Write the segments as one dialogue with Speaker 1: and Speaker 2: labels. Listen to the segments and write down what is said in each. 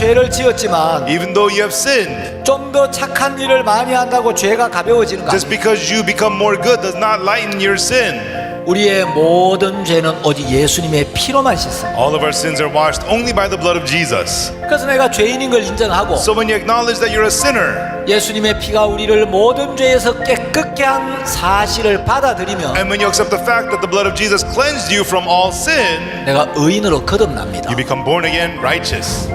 Speaker 1: 죄를 지었지만
Speaker 2: even though you have sinned,
Speaker 1: 좀 더 착한 일을 많이 한다고 죄가 가벼워지는 거
Speaker 2: just
Speaker 1: 아니에요.
Speaker 2: because you become more good does not lighten your sin.
Speaker 1: 우리의 모든 죄는 오직 예수님의 피로만 씻습니다.
Speaker 2: All of our sins are washed only by the blood of Jesus.
Speaker 1: 그래서 내가 죄인인 걸 인정하고
Speaker 2: So when you acknowledge that you're a sinner,
Speaker 1: 예수님의 피가 우리를 모든 죄에서 깨끗게 한 사실을 받아들이면
Speaker 2: and when you accept the fact that the blood of Jesus cleansed you from all sin,
Speaker 1: 내가 의인으로 거듭납니다.
Speaker 2: you become born again righteous.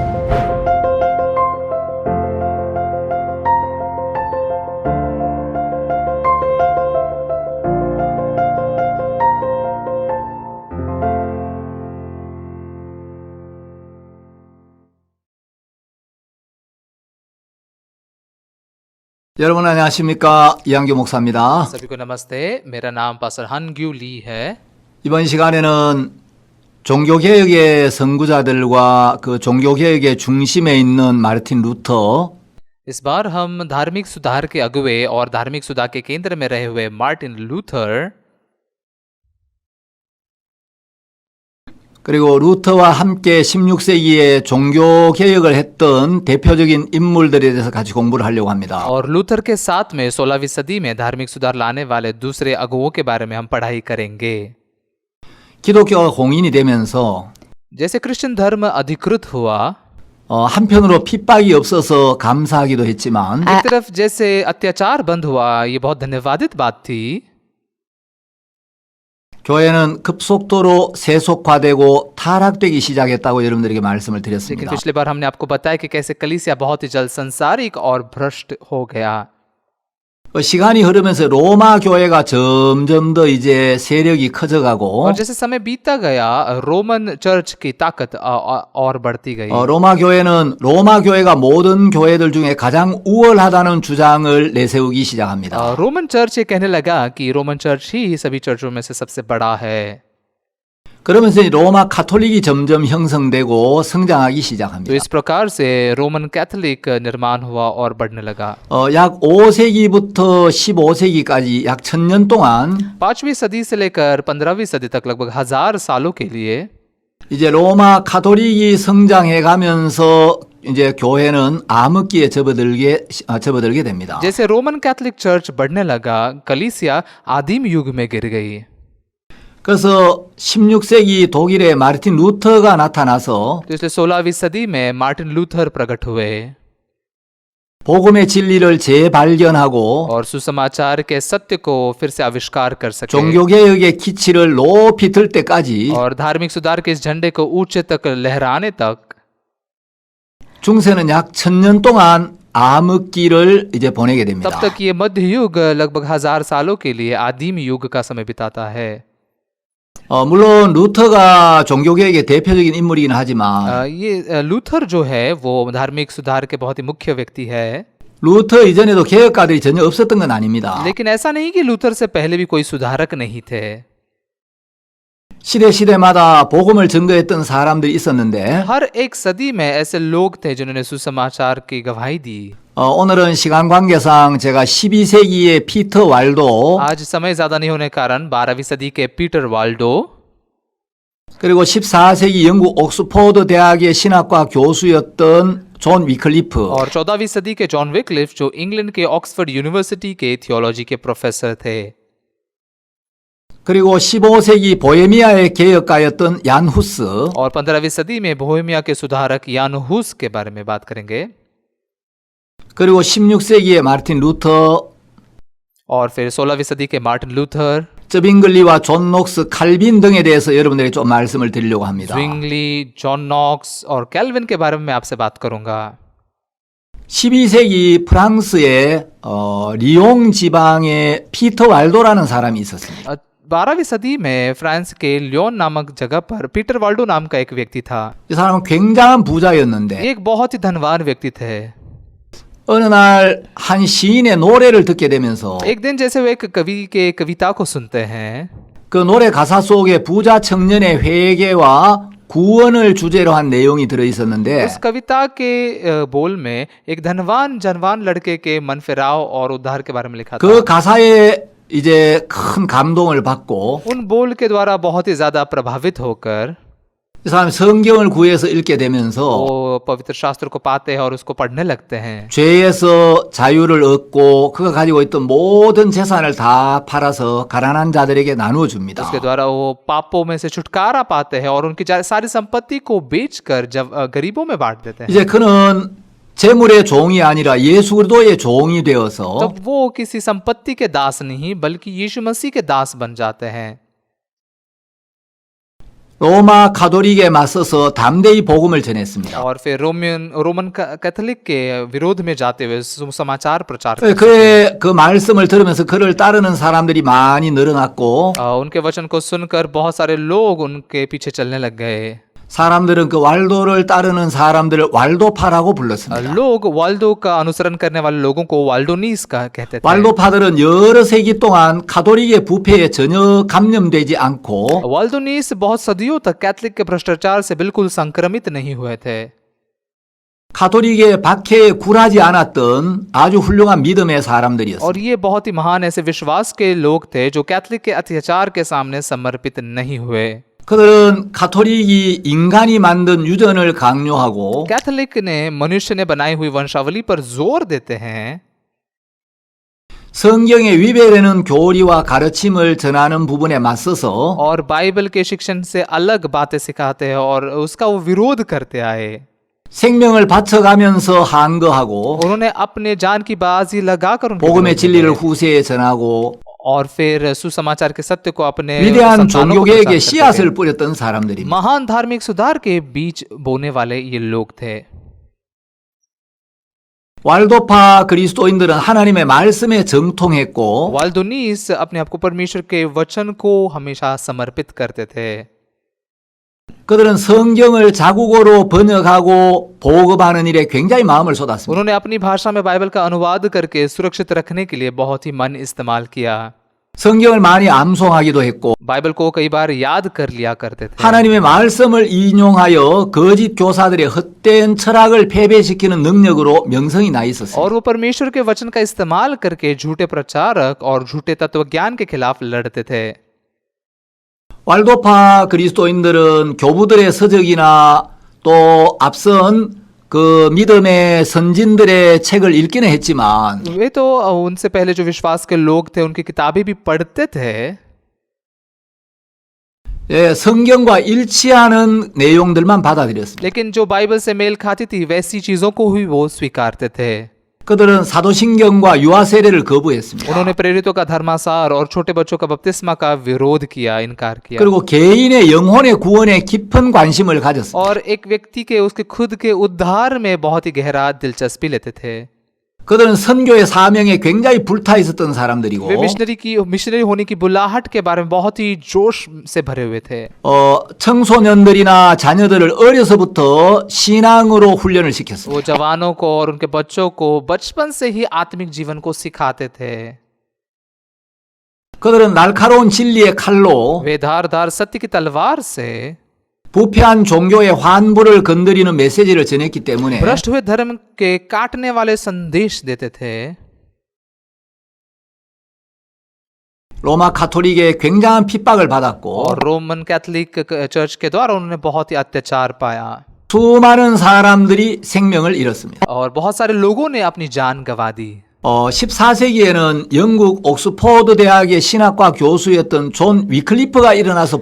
Speaker 1: 여러분 안녕하십니까? 이한규 목사입니다.
Speaker 3: सभी को नमस्ते। मेरा नाम पास्टर हनग्यू ली है।
Speaker 1: 이번 시간에는 종교개혁의 선구자들과 그 종교개혁의 중심에 있는 마르틴 루터,
Speaker 3: इस बार हम धार्मिक सुधार के अगुवे और धार्मिक सुधार के केंद्र में रहे हुए मार्टिन लूथर
Speaker 1: 그리고 루터와 함께 16세기에 종교개혁을 했던 대표적인 인물들에 대해서 같이 공부를 하려고 합니다.
Speaker 3: और लूथर के साथ में 16वीं सदी में धार्मिक सुधार लाने वाले दूसरे अगुवों के बारे में हम पढ़ाई करेंगे।
Speaker 1: 기독교가 공인이 되면서
Speaker 3: जैसे क्रिश्चियन धर्म अधिकृत हुआ,
Speaker 1: 한편으로 핍박이 없어서 감사하기도 했지만
Speaker 3: एक तरफ जैसे अत्याचार बंद हुआ, ये बहुत धन्यवादित बात थी।
Speaker 1: 교회는 급속도로 세속화되고 타락되기 시작했다고 여러분들에게 말씀을
Speaker 3: लेकिन
Speaker 1: 드렸습니다.
Speaker 3: पिछली बार हमने आपको बताया कि कैसे कलीसिया बहुत ही जल्द संसारिक और भ्रष्ट हो गया।
Speaker 1: 시간이 흐르면서 로마 교회가 점점 더 이제 세력이 커져가고
Speaker 3: और जैसे समय बीतता गया, रोमन चर्च की ताकत और बढ़ती गई।
Speaker 1: 로마 교회는 로마 교회가 모든 교회들 중에 가장 우월하다는 주장을 내세우기 시작합니다.
Speaker 3: रोमन चर्च ये कहने लगा कि रोमन चर्च ही सभी चर्चों में से सबसे बड़ा है।
Speaker 1: 그러면서 이 로마 카톨릭이 점점 형성되고 성장하기
Speaker 3: तो
Speaker 1: 시작합니다.
Speaker 3: इस प्रकार से रोमन कैथोलिक निर्माण हुआ और बढ़ने लगा।
Speaker 1: 약 5세기부터 15세기까지 약 1000년 동안
Speaker 3: 5वीं सदी से लेकर 15वीं सदी तक लगभग 1000 सालों के लिए
Speaker 1: 이제 로마 카톨릭이 성장해 가면서 이제 교회는 암흑기에 접어들게 됩니다.
Speaker 3: जैसे रोमन कैथोलिक चर्च बढ़ने लगा, कलीसिया आदिम युग में गिर गई।
Speaker 1: 그래서 16세기 독일의 마르틴 루터가 나타나서
Speaker 3: तो इसलिए 16वीं सदी में मार्टिन लूथर प्रकट हुए
Speaker 1: 복음의 진리를 재발견하고
Speaker 3: और सुसमाचार के सत्य को फिर से आविष्कार कर सके
Speaker 1: 종교개혁의 기치를 높이 들 때까지
Speaker 3: और धार्मिक सुधार के इस झंडे को ऊंचे तक लहराने तक
Speaker 1: 중세는 약 1000년 동안 암흑기를 이제 보내게 됩니다.
Speaker 3: तब तक ये मध्य युग लगभग 1000 सालों के लिए आदिम युग का समय बिताता है।
Speaker 1: 물론 루터가 종교개혁의 대표적인 인물이긴 하지만
Speaker 3: ये लूथर जो है वो धार्मिक सुधार के बहुत ही मुख्य व्यक्ति है।
Speaker 1: 루터 이전에도 개혁가들이 전혀 없었던 건 아닙니다.
Speaker 3: लेकिन ऐसा नहीं कि लूथर से पहले भी कोई सुधारक नहीं थे।
Speaker 1: 시대마다 복음을 증거했던 사람들이 있었는데
Speaker 3: हर एक सदी में ऐसे लोग थे जिन्होंने सुसमाचार की गवाही दी।
Speaker 1: 오늘은 시간 관계상 제가 12세기의 피터 왈도
Speaker 3: आज समय ज्यादा नहीं होने के कारण 12वीं सदी के पीटर वाल्डो
Speaker 1: 그리고 14세기 영국 옥스포드 대학의 신학과 교수였던 존 위클리프
Speaker 3: और 14वीं सदी के जॉन विक्लिफ जो इंग्लैंड के ऑक्सफोर्ड यूनिवर्सिटी के थियोलॉजी के प्रोफेसर थे।
Speaker 1: 그리고 15세기 보헤미아의 개혁가였던 얀 후스
Speaker 3: और 15वीं सदी में बोहेमिया के सुधारक यान हुस के बारे में बात करेंगे।
Speaker 1: 그리고 16세기의 마르틴 루터
Speaker 3: और फिर 16वीं सदी के Martin Luther,
Speaker 1: 저빙글리와 존 녹스 칼빈 등에 대해서 여러분들에게 좀 말씀을 드리려고 합니다.
Speaker 3: zwingli, John Knox और कैल्विन के बारे में मैं आपसे बात करूंगा।
Speaker 1: 12세기 프랑스의 리옹 지방에 피터 왈도라는 사람이 있었습니다.
Speaker 3: 12वीं सदी में फ्रांस के लियोन नामक जगह पर पीटर वाल्डो नाम का एक व्यक्ति था।
Speaker 1: 이 사람은 굉장한 부자였는데
Speaker 3: ये एक बहुत ही धनवान व्यक्ति थे।
Speaker 1: 어느 날 한 시인의 노래를 듣게 되면서
Speaker 3: एक दिन जैसे वे एक कवि के कविता को सुनते हैं,
Speaker 1: 그 노래 가사 속에 부자 청년의 회개와 구원을 주제로 한 내용이 들어 있었는데
Speaker 3: उस कविता के बोल में एक धनवान जनवान लड़के के मन फिराव और उद्धार के बारे में लिखा था।
Speaker 1: 그 가사에 이제 큰 감동을 받고
Speaker 3: उन बोल के द्वारा बहुत ही ज्यादा प्रभावित होकर
Speaker 1: 이 사람이 성경을 구해서 읽게 되면서
Speaker 3: वो पवित्र शास्त्र को पाते हैं और उसको पढ़ने लगते हैं।
Speaker 1: 죄에서 자유를 얻고 그가 가지고 있던 모든 재산을 다 팔아서 가난한 자들에게 나누어 줍니다.
Speaker 3: उसके द्वारा वो पापों में से छुटकारा पाते हैं और उनकी सारी संपत्ति को बेचकर जब गरीबों में बांट देते हैं।
Speaker 1: 이제 그는 재물의 종이 아니라 예수 그리스도의 종이 되어서
Speaker 3: तब वो किसी संपत्ति के दास नहीं बल्कि यीशु मसीह के दास बन जाते हैं।
Speaker 1: 로마 가톨릭에 맞서서 담대히 복음을 전했습니다.
Speaker 3: और फिर रोमन कैथोलिक के विरोध में जाते हुए समाचार प्रचार करते हैं।
Speaker 1: 그의 그 말씀을 들으면서 그를 따르는 사람들이 많이 늘어났고
Speaker 3: उनके वचन को सुनकर बहुत सारे लोग उनके पीछे चलने लग गए।
Speaker 1: 사람들은 그 왈도를 따르는 사람들을 왈도파라고 불렀습니다.
Speaker 3: लोग वाल्डो का अनुसरण करने वाले लोगों को वाल्डोनीस का कहते थे।
Speaker 1: 왈도파들은 여러 세기 동안 가톨릭의 부패에 전혀 감염되지 않고
Speaker 3: वाल्डोनीस बहुत सदियों तक कैथोलिक के भ्रष्टाचार से बिल्कुल संक्रमित नहीं हुए थे।
Speaker 1: 가톨릭의 박해에 굴하지 않았던 아주 훌륭한 믿음의 사람들이었습니다.
Speaker 3: और ये बहुत ही महान ऐसे विश्वास के लोग थे जो कैथोलिक के अत्याचार के सामने समर्पित नहीं हुए।
Speaker 1: 그들은 가톨릭이 인간이 만든 유전을 강요하고
Speaker 3: कैथोलिक ने मनुष्य ने बनाई हुई वंशावली पर जोर देते हैं।
Speaker 1: 성경에 위배되는 교리와 가르침을 전하는 부분에 맞서서
Speaker 3: और बाइबल के शिक्षण से अलग बातें सिखाते हैं और उसका वो विरोध करते आए।
Speaker 1: 생명을 바쳐가면서 항거하고
Speaker 3: उन्होंने अपने जान की बाजी लगाकर उनके
Speaker 1: 복음의
Speaker 3: विरोध
Speaker 1: 진리를
Speaker 3: किया।
Speaker 1: 후세에 전하고
Speaker 3: और फिर सुसमाचार के सत्य को अपने
Speaker 1: 위대한
Speaker 3: संतानों को
Speaker 1: 종교개혁의
Speaker 3: प्रचार करते
Speaker 1: 씨앗을
Speaker 3: थे।
Speaker 1: 뿌렸던 사람들입니다.
Speaker 3: महान धार्मिक सुधार के बीच बोने वाले ये लोग थे।
Speaker 1: 왈도파 그리스도인들은 하나님의 말씀에 정통했고
Speaker 3: वाल्डोनीस अपने आप को परमेश्वर के वचन को हमेशा समर्पित करते थे।
Speaker 1: 그들은 성경을 자국어로 번역하고 보급하는 일에 굉장히 마음을 쏟았습니다.
Speaker 3: उन्होंने अपनी भाषा में बाइबल का अनुवाद करके सुरक्षित रखने के लिए बहुत ही मन इस्तेमाल किया।
Speaker 1: 성경을 많이 암송하기도 했고
Speaker 3: बाइबल को कई बार याद कर लिया करते थे।
Speaker 1: 하나님의 말씀을 인용하여 거짓 교사들의 헛된 철학을 패배시키는 능력으로 명성이 나 있었습니다.
Speaker 3: और वो परमेश्वर के वचन का इस्तेमाल करके झूठे प्रचारक और झूठे तत्वज्ञान के खिलाफ लड़ते थे।
Speaker 1: 왈도파 그리스도인들은 교부들의 서적이나 또 앞선 그 믿음의 선진들의 책을 읽기는 했지만
Speaker 3: वे तो उनसे पहले जो विश्वास के लोग थे उनकी किताबें भी पढ़ते थे।
Speaker 1: 예, 성경과 일치하는 내용들만 받아들였습니다.
Speaker 3: लेकिन जो बाइबल से मेल खाती थी वैसी चीजों को ही वो स्वीकारते थे।
Speaker 1: 그들은 사도신경과 유아 세례를 거부했습니다.
Speaker 3: उन्होंने प्रेरितों का धर्मासार और छोटे बच्चों का बपतिस्मा का विरोध किया, इनकार किया।
Speaker 1: 그리고 개인의 영혼의 구원에 깊은 관심을 가졌습니다.
Speaker 3: और एक व्यक्ति के उसके खुद के उद्धार में बहुत ही गहरा दिलचस्पी लेते थे।
Speaker 1: 그들은 선교의 사명에 굉장히 불타 있었던 사람들이고
Speaker 3: वे मिशनरी होने की बुलाहट के बारे में बहुत ही जोश से भरे हुए थे।
Speaker 1: 청소년들이나 자녀들을 어려서부터 신앙으로 훈련을 시켰습니다.
Speaker 3: वो जवानों को और उनके बच्चों को बचपन से ही आत्मिक जीवन को सिखाते थे।
Speaker 1: 그들은 날카로운 진리의 칼로
Speaker 3: वे धारदार सत्य की तलवार से
Speaker 1: 부패한 종교의 환부를 건드리는 메시지를 전했기 때문에
Speaker 3: भ्रष्ट हुए धर्म के काटने वाले संदेश देते थे।
Speaker 1: 로마 가톨릭의 굉장한 핍박을 받았고
Speaker 3: और रोमन कैथोलिक चर्च के द्वारा उन्होंने बहुत ही अत्याचार पाया
Speaker 1: 수많은 사람들이 생명을 잃었습니다.
Speaker 3: और बहुत सारे लोगों ने अपनी जान गंवा दी।
Speaker 1: 14세기에는 영국 옥스포드 대학의 신학과 교수였던 존 위클리프가 일어나서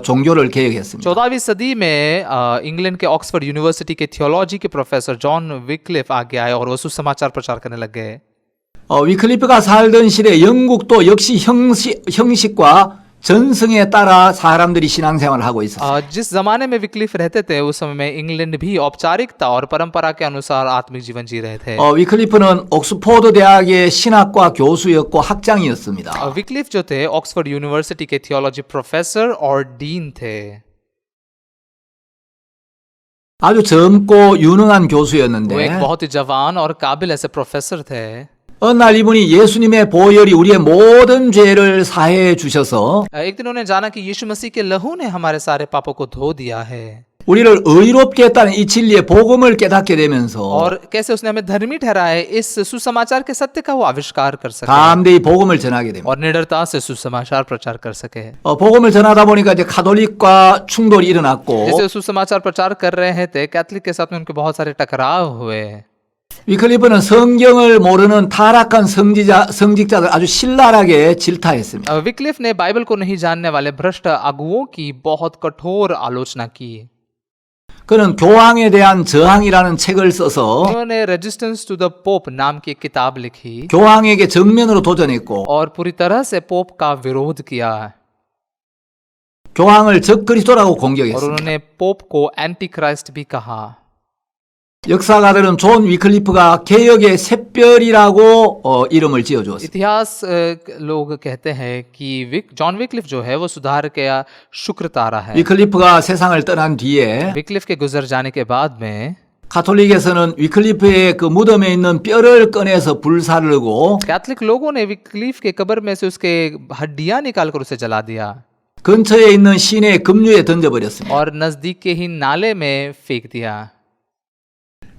Speaker 1: 종교를 개혁했습니다.
Speaker 3: 14वीं सदी में इंग्लैंड के ऑक्सफोर्ड यूनिवर्सिटी के थियोलॉजी के प्रोफेसर जॉन विक्लिफ आगे आए और वो सुसमाचार प्रचार करने लग गए।
Speaker 1: 위클리프가 살던 시대 영국도 역시 형식과 전승에 따라 사람들이 신앙생활을 하고 있었어요.
Speaker 3: जिस जमाने में विक्लिफ रहते थे उस समय में इंग्लैंड भी औपचारिकता और परंपरा के अनुसार आत्मिक जीवन जी रहे थे।
Speaker 1: 위클리프는 옥스포드 대학의 신학과 교수였고 학장이었습니다.
Speaker 3: विक्लिफ जो थे ऑक्सफोर्ड यूनिवर्सिटी के थियोलॉजी प्रोफेसर और डीन थे।
Speaker 1: 아주 젊고 유능한
Speaker 3: वो
Speaker 1: 교수였는데
Speaker 3: एक बहुत ही जवान और काबिल ऐसे प्रोफेसर थे।
Speaker 1: 어느 날 이분이 예수님의 보혈이 우리의 모든 죄를 사해 주셔서
Speaker 3: एक दिन उन्हें जाना कि यीशु मसीह के लहू ने हमारे सारे पापों को धो दिया है।
Speaker 1: 우리를 의롭게 했다는 이 진리의 복음을 깨닫게 되면서
Speaker 3: और कैसे उसने हमें धर्मी ठहराया है, इस सुसमाचार के सत्य का वो आविष्कार कर सके
Speaker 1: 담대히 복음을 전하게 됩니다.
Speaker 3: और निडरता से सुसमाचार प्रचार कर सके।
Speaker 1: 복음을 전하다 보니까 이제 가톨릭과 충돌이 일어났고
Speaker 3: जैसे सुसमाचार प्रचार कर रहे थे, कैथलिक के साथ में उनके बहुत सारे टकराव हुए।
Speaker 1: 위클리프는 성경을 모르는 타락한 성직자들 아주 신랄하게 질타했습니다.
Speaker 3: विक्लिफ ने बाइबल को नहीं जानने वाले भ्रष्ट अगुओं की बहुत कठोर आलोचना की।
Speaker 1: 그는 교황에 대한 저항이라는 책을 써서
Speaker 3: उन्होंने रेजिस्टेंस टू द पोप नाम की एक किताब लिखी
Speaker 1: 교황에게 정면으로 도전했고
Speaker 3: और पूरी तरह से पोप का विरोध किया
Speaker 1: 교황을 적그리스도라고
Speaker 3: और
Speaker 1: 공격했습니다.
Speaker 3: उन्होंने पोप को एंटी क्राइस्ट भी कहा।
Speaker 1: 역사가들은 존 위클리프가 개혁의 샛별이라고 이름을 지어주었습니다.
Speaker 3: इतिहास लोग कहते हैं कि जॉन विक्लिफ जो है वो सुधार का शुक्र तारा है।
Speaker 1: 위클리프가 세상을 떠난 뒤에
Speaker 3: विक्लिफ के गुजर जाने के बाद में
Speaker 1: 가톨릭에서는 위클리프의 그 무덤에 있는 뼈를 꺼내서 불사르고
Speaker 3: कैथलिक लोगों ने विक्लिफ के कब्र में से उसके हड्डियां निकालकर उसे जला दिया
Speaker 1: 근처에 있는 시내의 급류에 던져버렸습니다.
Speaker 3: और नजदीक के ही नाले में फेंक दिया।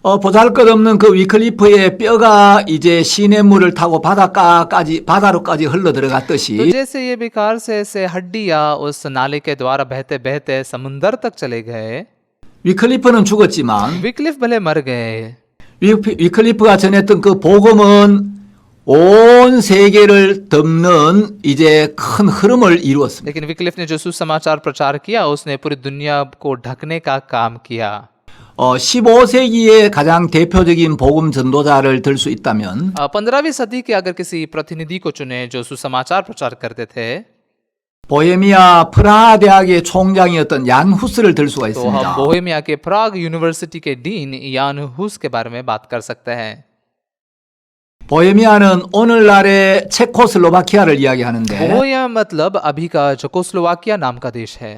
Speaker 1: 보잘것없는 그 위클리프의 뼈가 이제 시냇물을 타고 바다로까지 흘러
Speaker 3: तो
Speaker 1: 들어갔듯이
Speaker 3: जैसे ये बेकार से ऐसे हड्डियां उस नाले के द्वारा बहते बहते समुंदर तक चले गए।
Speaker 1: 위클리프는 죽었지만
Speaker 3: विक्लिफ भले मर गए
Speaker 1: 위클리프가 전했던 그 복음은 온 세계를 덮는 이제 큰 흐름을 이루었습니다.
Speaker 3: लेकिन विक्लिफ ने जो सुसमाचार प्रचार किया उसने पूरी दुनिया को ढकने का काम किया।
Speaker 1: 15세기의 가장 대표적인 복음 전도자를 들 수 있다면
Speaker 3: 15वीं सदी के अगर किसी प्रतिनिधि को चुने जो सुसमाचार प्रचार करते थे
Speaker 1: 보헤미아 프라하 대학의 총장이었던 얀 후스를 들 수가
Speaker 3: तो हम
Speaker 1: 있습니다.
Speaker 3: बोहेमिया के प्राग यूनिवर्सिटी के डीन यान हुस के बारे में बात कर सकते हैं।
Speaker 1: 보헤미아는 오늘날의 체코슬로바키아를 이야기하는데
Speaker 3: बोहेमिया मतलब अभी का चेकोस्लोवाकिया नाम का देश है।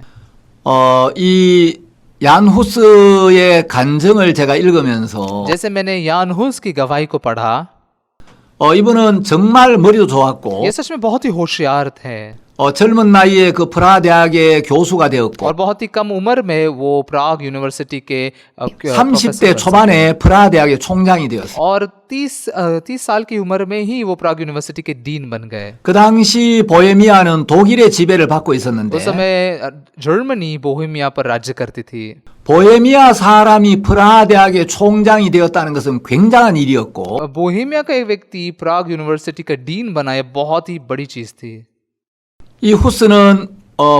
Speaker 1: 이 얀 후스의 간증을 제가 읽으면서
Speaker 3: जैसे मैंने यान हुस की गवाही को पढ़ा,
Speaker 1: 이분은 정말 머리도 좋았고
Speaker 3: ये सच में बहुत ही होशियार थे
Speaker 1: 젊은 나이에 그 프라하 대학의 교수가 되었고
Speaker 3: और बहुत ही कम उम्र में वो प्राग यूनिवर्सिटी के
Speaker 1: 30대 초반에 프라하 대학의 총장이 되었어요.
Speaker 3: और 30 साल की उम्र में ही वो प्राग यूनिवर्सिटी के डीन बन गए।
Speaker 1: 그 당시 보헤미아는 독일의 지배를 받고 있었는데
Speaker 3: उस समय जर्मनी बोहेमिया पर राज्य करती थी।
Speaker 1: 보헤미아 사람이 프라하 대학의 총장이 되었다는 것은 굉장한 일이었고
Speaker 3: बोहेमिया का एक व्यक्ति प्राग यूनिवर्सिटी का डीन बना, ये बहुत ही बड़ी चीज थी।
Speaker 1: 이 후스는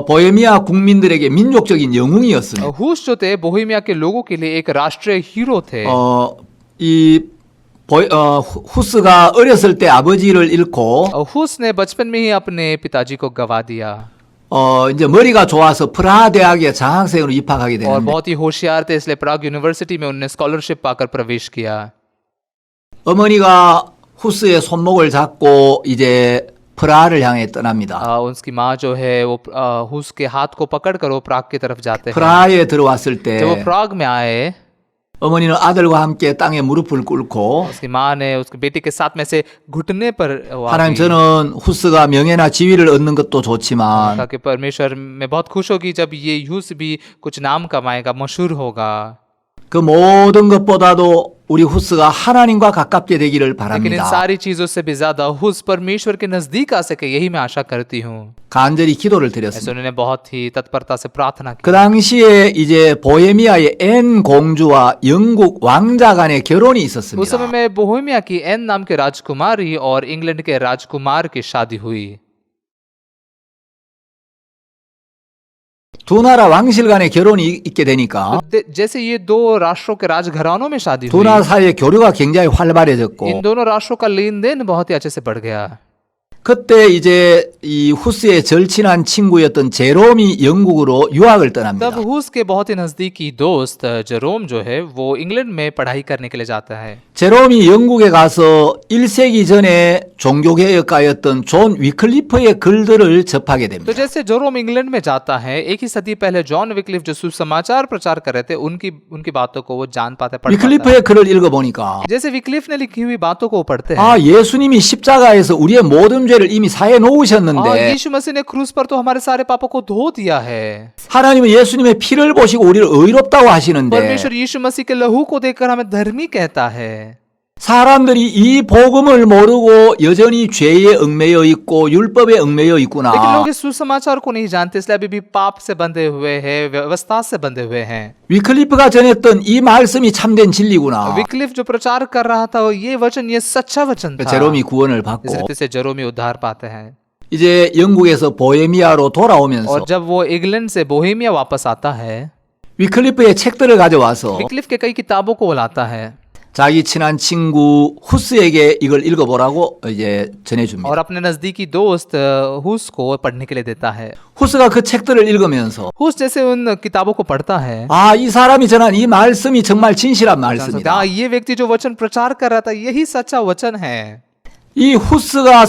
Speaker 1: 보헤미아 국민들에게 민족적인 영웅이었습니다.
Speaker 3: हुस जो थे बोहेमिया के लोगों के लिए एक राष्ट्रीय हीरो थे।
Speaker 1: 후스가 어렸을 때 아버지를 잃고
Speaker 3: हुस ने बचपन में ही अपने पिताजी को गवा दिया
Speaker 1: 이제 머리가 좋아서 프라하 대학에 장학생으로 입학하게
Speaker 3: और
Speaker 1: 되는데
Speaker 3: बहुत ही होशियार थे, इसलिए प्राग यूनिवर्सिटी में उन्होंने स्कॉलरशिप पाकर प्रवेश किया।
Speaker 1: 어머니가 후스의 손목을 잡고 이제 프라하를 향해 떠납니다.
Speaker 3: उसकी माँ जो है वो हुस के हाथ को पकड़कर वो प्राग की तरफ जाते हैं।
Speaker 1: 프라하에 들어왔을 때
Speaker 3: जब वो प्राग में आए,
Speaker 1: 어머니는 아들과 함께 땅에 무릎을 꿇고
Speaker 3: उसकी माँ ने उसके बेटे के साथ में से घुटने पर वो आ
Speaker 1: 하나님
Speaker 3: गई।
Speaker 1: 저는 후스가 명예나 지위를 얻는 것도 좋지만
Speaker 3: कहा कि परमेश्वर मैं बहुत खुश होगी जब ये यूस भी कुछ नाम कमाएगा, मशहूर होगा,
Speaker 1: 그 모든 것보다도 우리 후스가 하나님과 가깝게 되기를
Speaker 3: लेकिन इन
Speaker 1: 바랍니다.
Speaker 3: सारी चीजों से भी ज्यादा हुस परमेश्वर के नजदीक आ सके, यही मैं आशा करती हूँ।
Speaker 1: 간절히 기도를
Speaker 3: ऐसे
Speaker 1: 드렸습니다.
Speaker 3: उन्होंने बहुत ही तत्परता से प्रार्थना की।
Speaker 1: 그 당시에 이제 보헤미아의 앤 공주와 영국 왕자 간의 결혼이
Speaker 3: उस समय
Speaker 1: 있었습니다.
Speaker 3: में बोहेमिया की एन नाम के राजकुमारी और इंग्लैंड के राजकुमार की शादी हुई।
Speaker 1: 두 ना라 왕실 간의 결혼이 있게 되니까
Speaker 3: जैसे ये दो राष्ट्रों के राजघरानों में शादी
Speaker 1: 두
Speaker 3: हुई,
Speaker 1: 나라 사이의 교류가 굉장히 활발해졌고
Speaker 3: इन दोनों राष्ट्रों का लेन देन बहुत ही अच्छे से बढ़ गया।
Speaker 1: 그때 이제 이 후스의 절친한 친구였던 제롬이 영국으로 유학을 떠납니다.
Speaker 3: तब हुस के बहुत ही नजदीकी दोस्त जेरोम जो है वो इंग्लैंड में पढ़ाई करने के लिए जाता है।
Speaker 1: 제롬이 영국에 가서 1세기 전에 종교개혁가였던 존 위클리프의 글들을 접하게
Speaker 3: तो
Speaker 1: 됩니다.
Speaker 3: जैसे जेरोम इंग्लैंड में जाता है, एक ही सदी पहले जॉन विक्लिफ जो सुसमाचार प्रचार कर रहे थे उनकी बातों को वो जान पाते, पढ़ पाता है।
Speaker 1: 위클리프의 글을 읽어보니까
Speaker 3: जैसे विक्लिफ ने लिखी हुई बातों को वो पढ़ते हैं,
Speaker 1: 아 예수님이 십자가에서 우리의 모든 죄를 이미 사해
Speaker 3: और
Speaker 1: 놓으셨는데
Speaker 3: यीशु मसीह ने क्रूस पर तो हमारे सारे पापों को धो दिया है।
Speaker 1: 하나님은 예수님의 피를 보시고 우리를 의롭다고 하시는데
Speaker 3: परमेश्वर यीशु मसीह के लहू को देखकर हमें धर्मी कहता है।
Speaker 1: 사람들이 이 복음을 모르고 여전히 죄에 얽매여 있고 율법에 얽매여
Speaker 3: लेकिन
Speaker 1: 있구나.
Speaker 3: लोग इस सुसमाचार को नहीं जानते, इसलिए अभी भी पाप से बंधे हुए हैं, व्यवस्था से बंधे हुए हैं।
Speaker 1: 위클리프가 전했던 이 말씀이 참된 진리구나.
Speaker 3: विक्लिफ जो प्रचार कर रहा था ये वचन, ये सच्चा वचन था।
Speaker 1: 제롬이 구원을
Speaker 3: इस
Speaker 1: 받고
Speaker 3: रीति से जेरोमी उद्धार पाते हैं।
Speaker 1: 이제 영국에서 보헤미아로 돌아오면서
Speaker 3: और जब वो इंग्लैंड से बोहेमिया वापस आता है,
Speaker 1: 위클리프의 책들을 가져와서
Speaker 3: विक्लिफ के कई किताबों को वो लाता है
Speaker 1: 자기 친한 친구 후스에게 이걸 읽어보라고 이제 전해줍니다.
Speaker 3: और अपने नजदीकी दोस्त हुस को पढ़ने के लिए देता है।
Speaker 1: 후스가 그 책들을 읽으면서
Speaker 3: हुस जैसे उन किताबों को पढ़ता है,
Speaker 1: 아, 이 사람이 전한 이 말씀이 정말 진실한 말씀이다.
Speaker 3: हाँ, ये व्यक्ति जो वचन प्रचार कर रहा था यही सच्चा वचन है।
Speaker 1: 이 후스가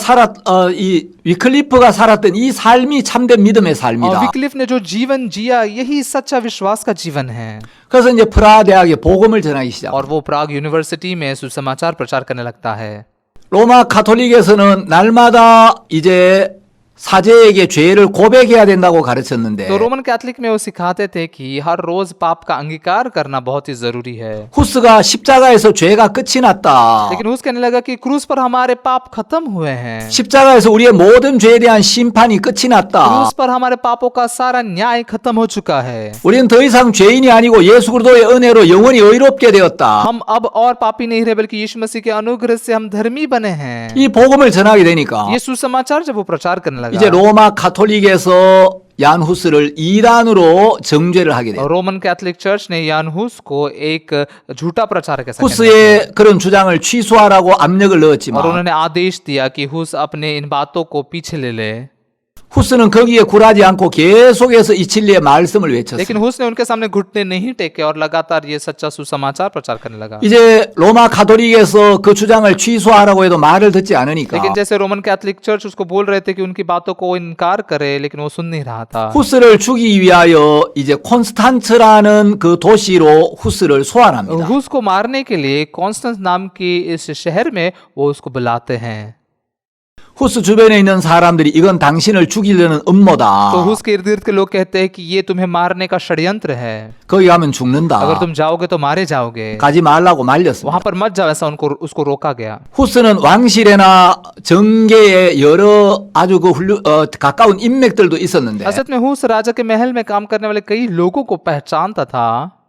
Speaker 1: 이 위클리프가 살았던 이 삶이 참된 믿음의
Speaker 3: और
Speaker 1: 삶이다.
Speaker 3: विक्लिफ ने जो जीवन जिया यही सच्चा विश्वास का जीवन है।
Speaker 1: 그래서 이제 프라하 대학에 복음을 전하기 시작.
Speaker 3: और वो प्राग यूनिवर्सिटी में सुसमाचार प्रचार करने लगता है।
Speaker 1: 로마 가톨릭에서는 날마다 이제 사제에게 죄를 고백해야 된다고 가르쳤는데
Speaker 3: तो रोमन कैथलिक में वो सिखाते थे कि हर रोज पाप का अंगीकार करना बहुत ही जरूरी है।
Speaker 1: 후스가 십자가에서 죄가 끝이 났다.
Speaker 3: लेकिन हुस कहने लगा कि क्रूस पर हमारे पाप खत्म हुए हैं,
Speaker 1: 십자가에서 우리의 모든 죄에 대한 심판이 끝이 났다.
Speaker 3: क्रूस पर हमारे पापों का सारा न्याय खत्म हो चुका है।
Speaker 1: 우리는 더 이상 죄인이 아니고 예수 그리스도의 은혜로 영원히 의롭게 되었다.
Speaker 3: हम अब और पापी नहीं रहे बल्कि यीशु मसीह के अनुग्रह से हम धर्मी बने हैं।
Speaker 1: 이 복음을 전하게 되니까
Speaker 3: ये सुसमाचार जब वो प्रचार करने लगा,
Speaker 1: 이제 로마 가톨릭에서 얀 후스를 이단으로 정죄를 하게 돼요.
Speaker 3: रोमन कैथलिक चर्च ने यान हुस को एक झूठा प्रचारक ऐसा कहने लगा।
Speaker 1: 후스의 그런 주장을 취소하라고 압력을
Speaker 3: और
Speaker 1: 넣었지만
Speaker 3: उन्होंने आदेश दिया कि हुस अपने इन बातों को पीछे ले ले।
Speaker 1: 후스는 거기에 굴하지 않고 계속해서 이 진리의 말씀을 외쳤어요.
Speaker 3: लेकिन हुस ने उनके सामने घुटने नहीं टेके और लगातार ये सच्चा सुसमाचार प्रचार करने लगा।
Speaker 1: 이제 로마 가톨릭에서 그 주장을 취소하라고 해도 말을 듣지 않으니까
Speaker 3: लेकिन जैसे रोमन कैथलिक चर्च उसको बोल रहे थे कि उनकी बातों को इनकार करे, लेकिन वो सुन नहीं रहा था।
Speaker 1: 후스를 죽이기 위하여 이제 콘스탄츠라는 그 도시로 후스를 소환합니다.
Speaker 3: हुस को मारने के लिए कॉन्स्टेंस नाम की इस शहर में वो उसको बुलाते हैं।
Speaker 1: 후스 주변에 있는 사람들이 이건 당신을 죽이려는
Speaker 3: तो
Speaker 1: 음모다.
Speaker 3: हुस के इर्द गिर्द के लोग कहते हैं कि ये तुम्हें मारने का षड्यंत्र है,
Speaker 1: 거기 가면
Speaker 3: अगर
Speaker 1: 죽는다.
Speaker 3: तुम जाओगे तो मारे जाओगे,
Speaker 1: 가지 말라고 말렸습니다.
Speaker 3: वहां पर मत जाओ, ऐसा उसको रोका गया।
Speaker 1: 후스는 왕실이나 정계에 여러 아주 가까운 인맥들도 있었는데
Speaker 3: असल में हुस राजा के महल में काम करने वाले कई लोगों को पहचानता था।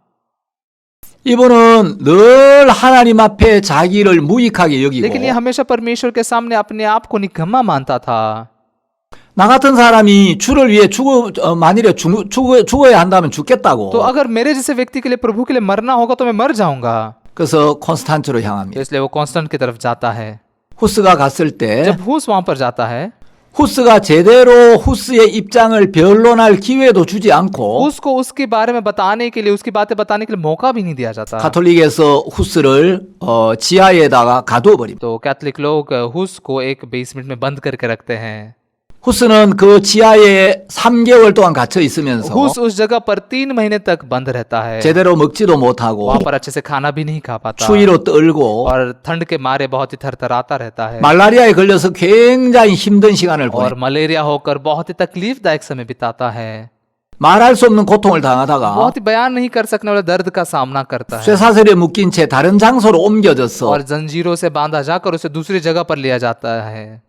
Speaker 1: 이분은 늘 하나님 앞에 자기를 무익하게 여기고
Speaker 3: लेकिन ये हमेशा परमेश्वर के सामने अपने आप को निकम्मा मानता था।
Speaker 1: 나 같은 사람이 주를 위해 만일에 죽어야 한다면 죽겠다고.
Speaker 3: तो अगर मेरे जैसे व्यक्ति के लिए, प्रभु के लिए मरना होगा तो मैं मर जाऊंगा।
Speaker 1: 그래서 콘스탄츠로
Speaker 3: तो
Speaker 1: 향합니다.
Speaker 3: इसलिए वो कॉन्स्टेंट की तरफ जाता है।
Speaker 1: 후스가 갔을 때
Speaker 3: जब हुस वहां पर जाता है,
Speaker 1: 후스가 제대로 후스의 입장을 변론할 기회도 주지 않고
Speaker 3: उसको उसके बारे में बताने के लिए, उसकी बातें बताने के लिए मौका भी नहीं दिया जाता।
Speaker 1: 가톨릭에서 후스를 지하에다가 가두어 버립니다.
Speaker 3: तो कैथलिक लोग हुस को एक बेसमेंट में बंद करके रखते हैं।
Speaker 1: 후스는 그 지하에 3개월 동안 갇혀 있으면서
Speaker 3: हुस उस जगह पर 3 महीने तक बंद रहता है।
Speaker 1: 제대로 먹지도 못하고
Speaker 3: वहां पर अच्छे से खाना भी नहीं खा पाता
Speaker 1: 추위로 떨고
Speaker 3: और ठंड के मारे बहुत ही थरथराता रहता है
Speaker 1: 말라리아에 걸려서 굉장히 힘든 시간을
Speaker 3: और
Speaker 1: 보내.
Speaker 3: मलेरिया होकर बहुत ही तकलीफदायक समय बिताता है।
Speaker 1: 말할 수 없는 고통을 당하다가
Speaker 3: बहुत ही बयान नहीं कर सकने वाले दर्द का सामना करता है
Speaker 1: 쇠사슬에 묶인 채 다른 장소로 옮겨져서
Speaker 3: और जंजीरों से बांधा जाकर उसे दूसरी जगह पर लिया जाता है।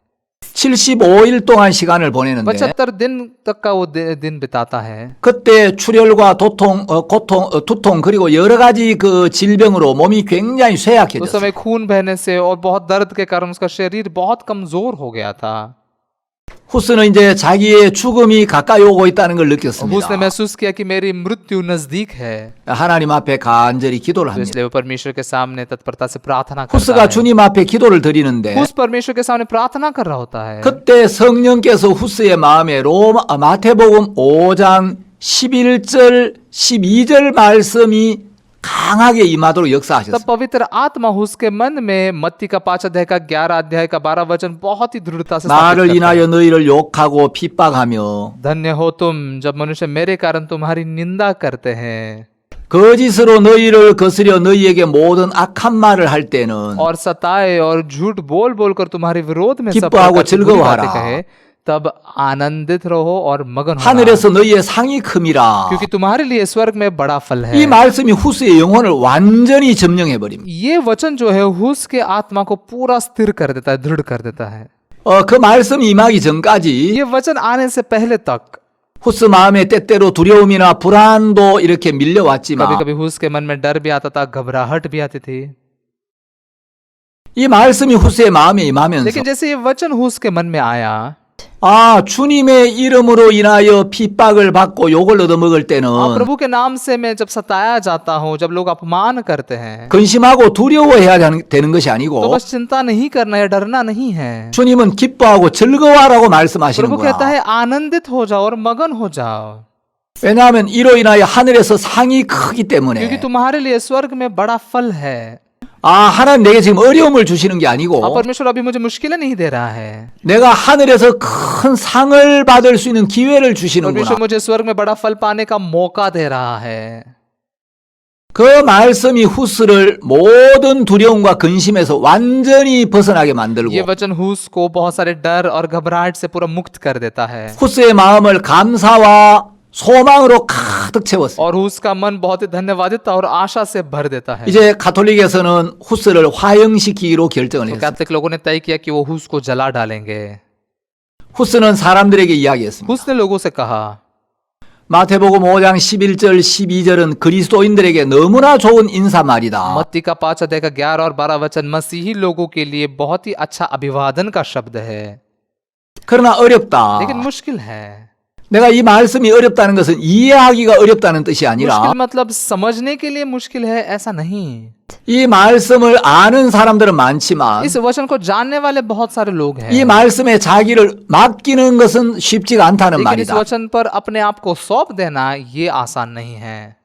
Speaker 1: 75일 동안 시간을 보내는데
Speaker 3: 75 दिन तक का वो दिन बिताता है।
Speaker 1: 그때 출혈과 두통 그리고 여러 가지 그 질병으로 몸이 굉장히
Speaker 3: उस
Speaker 1: 쇠약해졌어요.
Speaker 3: समय खून बहने से और बहुत दर्द के कारण उसका शरीर बहुत कमजोर हो गया था।
Speaker 1: 후스는 이제 자기의 죽음이 가까이 오고 있다는 걸
Speaker 3: उसने
Speaker 1: 느꼈습니다.
Speaker 3: महसूस किया कि मेरी मृत्यु नजदीक है,
Speaker 1: 하나님 앞에 간절히 기도를
Speaker 3: तो
Speaker 1: 합니다.
Speaker 3: इसलिए वो परमेश्वर के सामने तत्परता से प्रार्थना करता
Speaker 1: 후스가
Speaker 3: है।
Speaker 1: 주님 앞에 기도를 드리는데
Speaker 3: उस परमेश्वर के सामने प्रार्थना कर रहा होता है।
Speaker 1: 그때 성령께서 후스의 마음에 마태복음 5장 11절 12절 말씀이 강하게 임하도록
Speaker 3: तब
Speaker 1: 역사하셨어요.
Speaker 3: पवित्र आत्मा उसके मन में मत्ती का 5 अध्याय का 11 अध्याय का 12 वचन बहुत ही दृढ़ता से स्थापित
Speaker 1: 나를
Speaker 3: करता है।
Speaker 1: 인하여 너희를 욕하고 핍박하며
Speaker 3: धन्य हो तुम जब मनुष्य मेरे कारण तुम्हारी निंदा करते हैं।
Speaker 1: 거짓으로 너희를 거스려 너희에게 모든 악한 말을 할 때는
Speaker 3: और सताए और झूठ बोल बोलकर तुम्हारे विरोध में सब
Speaker 1: 기뻐하고
Speaker 3: प्रकार की बुरी
Speaker 1: 즐거워하라.
Speaker 3: बातें कहे, तब आनंदित रहो और मगन होना,
Speaker 1: 하늘에서 너희의 상이 큼이라.
Speaker 3: क्योंकि तुम्हारे लिए स्वर्ग में बड़ा फल है।
Speaker 1: 이 말씀이 후스의 영혼을 완전히 점령해 버립니다.
Speaker 3: ये वचन जो है हुस के आत्मा को पूरा स्थिर कर देता है, दृढ़ कर देता है।
Speaker 1: 그 말씀이 임하기 전까지
Speaker 3: ये वचन आने से पहले तक
Speaker 1: 후스 마음에 때때로 두려움이나 불안도 이렇게
Speaker 3: कभी
Speaker 1: 밀려왔지만
Speaker 3: कभी हुस के मन में डर भी आता था, घबराहट भी आती थी।
Speaker 1: 이 말씀이 후스의 마음에 임하면서
Speaker 3: लेकिन जैसे ये वचन हुस के मन में आया,
Speaker 1: 주님의 이름으로 인하여 핍박을 받고 욕을 얻어먹을 때는
Speaker 3: प्रभु के नाम से मैं जब सताया जाता हूँ, जब लोग अपमान करते हैं,
Speaker 1: 근심하고 두려워해야 되는 것이
Speaker 3: तो
Speaker 1: 아니고
Speaker 3: बस चिंता नहीं करना है, डरना नहीं है।
Speaker 1: 주님은 기뻐하고 즐거워하라고 말씀하시는
Speaker 3: प्रभु कहता
Speaker 1: 거야.
Speaker 3: है आनंदित हो जाओ और मगन हो जाओ,
Speaker 1: 왜냐하면 이로 인하여 하늘에서 상이 크기
Speaker 3: क्योंकि
Speaker 1: 때문에
Speaker 3: तुम्हारे लिए स्वर्ग में बड़ा फल है।
Speaker 1: 하나님 내게 지금 어려움을 주시는 게 아니고
Speaker 3: परमेश्वर अभी मुझे मुश्किलें नहीं दे रहा है,
Speaker 1: 내가 하늘에서 큰 상을 받을 수 있는 기회를 주시는구나.
Speaker 3: परमेश्वर मुझे स्वर्ग में बड़ा फल पाने का मौका दे रहा है।
Speaker 1: 그 말씀이 후스를 모든 두려움과 근심에서 완전히 벗어나게 만들고
Speaker 3: ये वचन हुस को बहुत सारे डर और घबराहट से पूरा मुक्त कर देता है,
Speaker 1: 후스의 마음을 감사와 소망으로 가득 채웠어요.
Speaker 3: और उसका मन बहुत ही धन्यवादित और आशा से भर देता है।
Speaker 1: 이제 가톨릭에서는 후스를 화형시키기로 결정을
Speaker 3: तो
Speaker 1: 했어요.
Speaker 3: कैथलिक लोगों ने तय किया कि वो हुस को जला डालेंगे।
Speaker 1: 후스는 사람들에게 이야기했습니다.
Speaker 3: हुस ने लोगों से कहा,
Speaker 1: 마태복음 5장 11절 12절은 그리스도인들에게 너무나 좋은 인사말이다.
Speaker 3: मत्ती का 5 अध्याय का 11 और 12 वचन मसीही लोगों के लिए बहुत ही अच्छा अभिवादन का शब्द है,
Speaker 1: 그러나 어렵다.
Speaker 3: लेकिन मुश्किल है।
Speaker 1: 내가 이 말씀이 어렵다는 것은 이해하기가 어렵다는 뜻이 아니라
Speaker 3: मुश्किल मतलब समझने के लिए मुश्किल है, ऐसा नहीं।
Speaker 1: 이 말씀을 아는 사람들은 많지만
Speaker 3: इस वचन को जानने वाले बहुत सारे लोग हैं,
Speaker 1: 이 말씀에 자기를 맡기는 것은 쉽지가 않다는
Speaker 3: लेकिन इस
Speaker 1: 말이다.
Speaker 3: वचन पर अपने आप को सौंप देना ये आसान नहीं है।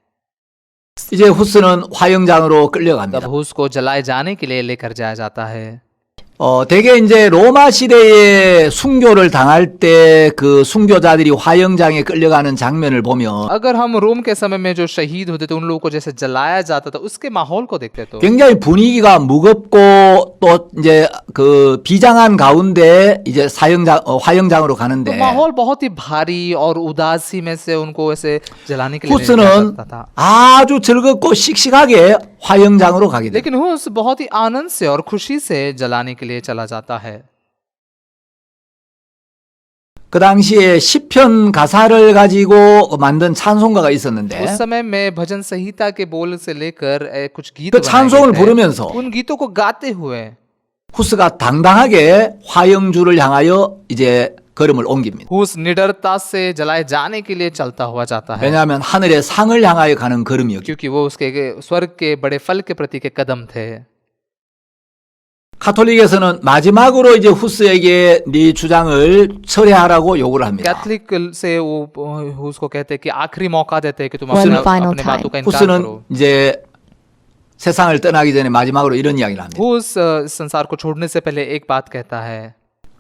Speaker 1: 이제 후스는 화형장으로
Speaker 3: तब
Speaker 1: 끌려갑니다.
Speaker 3: हुस को जलाए जाने के लिए लेकर जाया जाता है।
Speaker 1: 대개 이제 로마 시대에 순교를 당할 때 그 순교자들이 화형장에 끌려가는 장면을 보면
Speaker 3: अगर हम रोम के समय में जो शहीद होते थे उन लोगों को जैसे जलाया जाता था, उसके माहौल को देखते तो
Speaker 1: 굉장히 분위기가 무겁고 또 이제 그 비장한 가운데 이제 화형장으로
Speaker 3: तो
Speaker 1: 가는데
Speaker 3: माहौल बहुत ही भारी और उदासी में से उनको ऐसे जलाने के लिए ले जाया
Speaker 1: 후스는
Speaker 3: जाता था।
Speaker 1: 아주 즐겁고 씩씩하게 화형장으로 가게 돼.
Speaker 3: लेकिन हुस बहुत ही आनंद से और खुशी से जलाने के लिए चला जाता है।
Speaker 1: 그 당시에 시편 가사를 가지고 만든 찬송가가
Speaker 3: उस
Speaker 1: 있었는데
Speaker 3: समय में भजन संहिता के बोल से लेकर कुछ गीत
Speaker 1: 그
Speaker 3: बनाए
Speaker 1: 찬송을
Speaker 3: गए थे।
Speaker 1: 부르면서
Speaker 3: उन गीतों को गाते हुए
Speaker 1: 후스가 당당하게 화형주를 향하여 이제 걸음을 옮깁니다.
Speaker 3: हुस निडरता से जलाए जाने के लिए चलता हुआ जाता है,
Speaker 1: 왜냐하면 하늘의 상을 향하여 가는 걸음이었기
Speaker 3: क्योंकि वो उसके स्वर्ग के बड़े फल के प्रति के कदम थे।
Speaker 1: 가톨릭에서는 마지막으로 이제 후스에게 네 주장을 철회하라고 요구를 합니다.
Speaker 3: कैथलिक से वो उसको कहते हैं कि आखिरी मौका देते हैं कि तुम
Speaker 4: One
Speaker 3: अपने
Speaker 4: final
Speaker 3: अपने बातों का इनकार
Speaker 1: 후스는
Speaker 3: करो।
Speaker 1: 이제 세상을 떠나기 전에 마지막으로 이런 이야기를 합니다.
Speaker 3: हुस संसार को छोड़ने से पहले एक बात कहता है,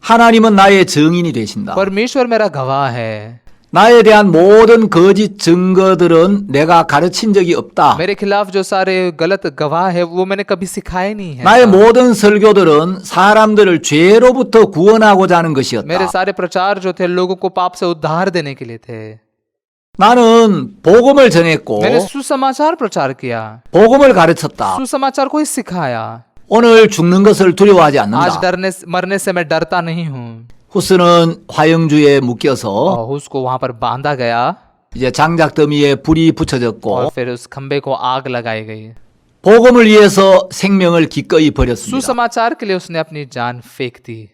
Speaker 1: 하나님은 나의 증인이 되신다.
Speaker 3: परमेश्वर मेरा गवाह है,
Speaker 1: 나에 대한 모든 거짓 증거들은 내가 가르친 적이 없다.
Speaker 3: मेरे खिलाफ जो सारे गलत गवाह है वो मैंने कभी सिखाए नहीं है।
Speaker 1: 나의 모든 설교들은 사람들을 죄로부터 구원하고자 하는
Speaker 3: मेरे
Speaker 1: 것이었다.
Speaker 3: सारे प्रचार जो थे लोगों को पाप से उद्धार देने के लिए थे।
Speaker 1: 나는 복음을 전했고
Speaker 3: मैंने सुसमाचार प्रचार किया,
Speaker 1: 복음을 가르쳤다.
Speaker 3: सुसमाचार को ही सिखाया।
Speaker 1: 오늘 죽는 것을 두려워하지
Speaker 3: आज
Speaker 1: 않는다.
Speaker 3: मरने से मैं डरता नहीं हूँ।
Speaker 1: 후스는 화형주에 묶여서
Speaker 3: और उसको वहां पर बांधा गया
Speaker 1: 이제 장작 더미에 불이 붙여졌고
Speaker 3: और फिर उस खंबे को आग लगाई गई।
Speaker 1: 복음을 위해서 생명을 기꺼이 버렸습니다.
Speaker 3: सुसमाचार के लिए उसने अपनी जान फेंक दी।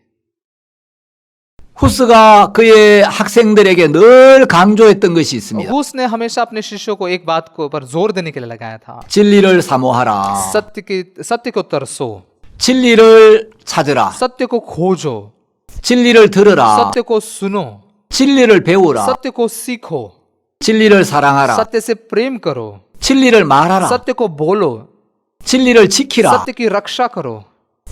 Speaker 1: 후스가 그의 학생들에게 늘 강조했던 것이 있습니다.
Speaker 3: उसने हमेशा अपने शिष्यों को एक बात को पर जोर देने के लिए लगाया था,
Speaker 1: 진리를 사모하라.
Speaker 3: सत्य को तरसो,
Speaker 1: 진리를 찾으라.
Speaker 3: सत्य को खोजो,
Speaker 1: 진리를 들으라.
Speaker 3: सत्य को सुनो,
Speaker 1: 진리를 배우라.
Speaker 3: सत्य को सीखो,
Speaker 1: 진리를 사랑하라.
Speaker 3: सत्य से प्रेम करो,
Speaker 1: 진리를 말하라.
Speaker 3: सत्य को बोलो,
Speaker 1: 진리를 지키라.
Speaker 3: सत्य की रक्षा करो,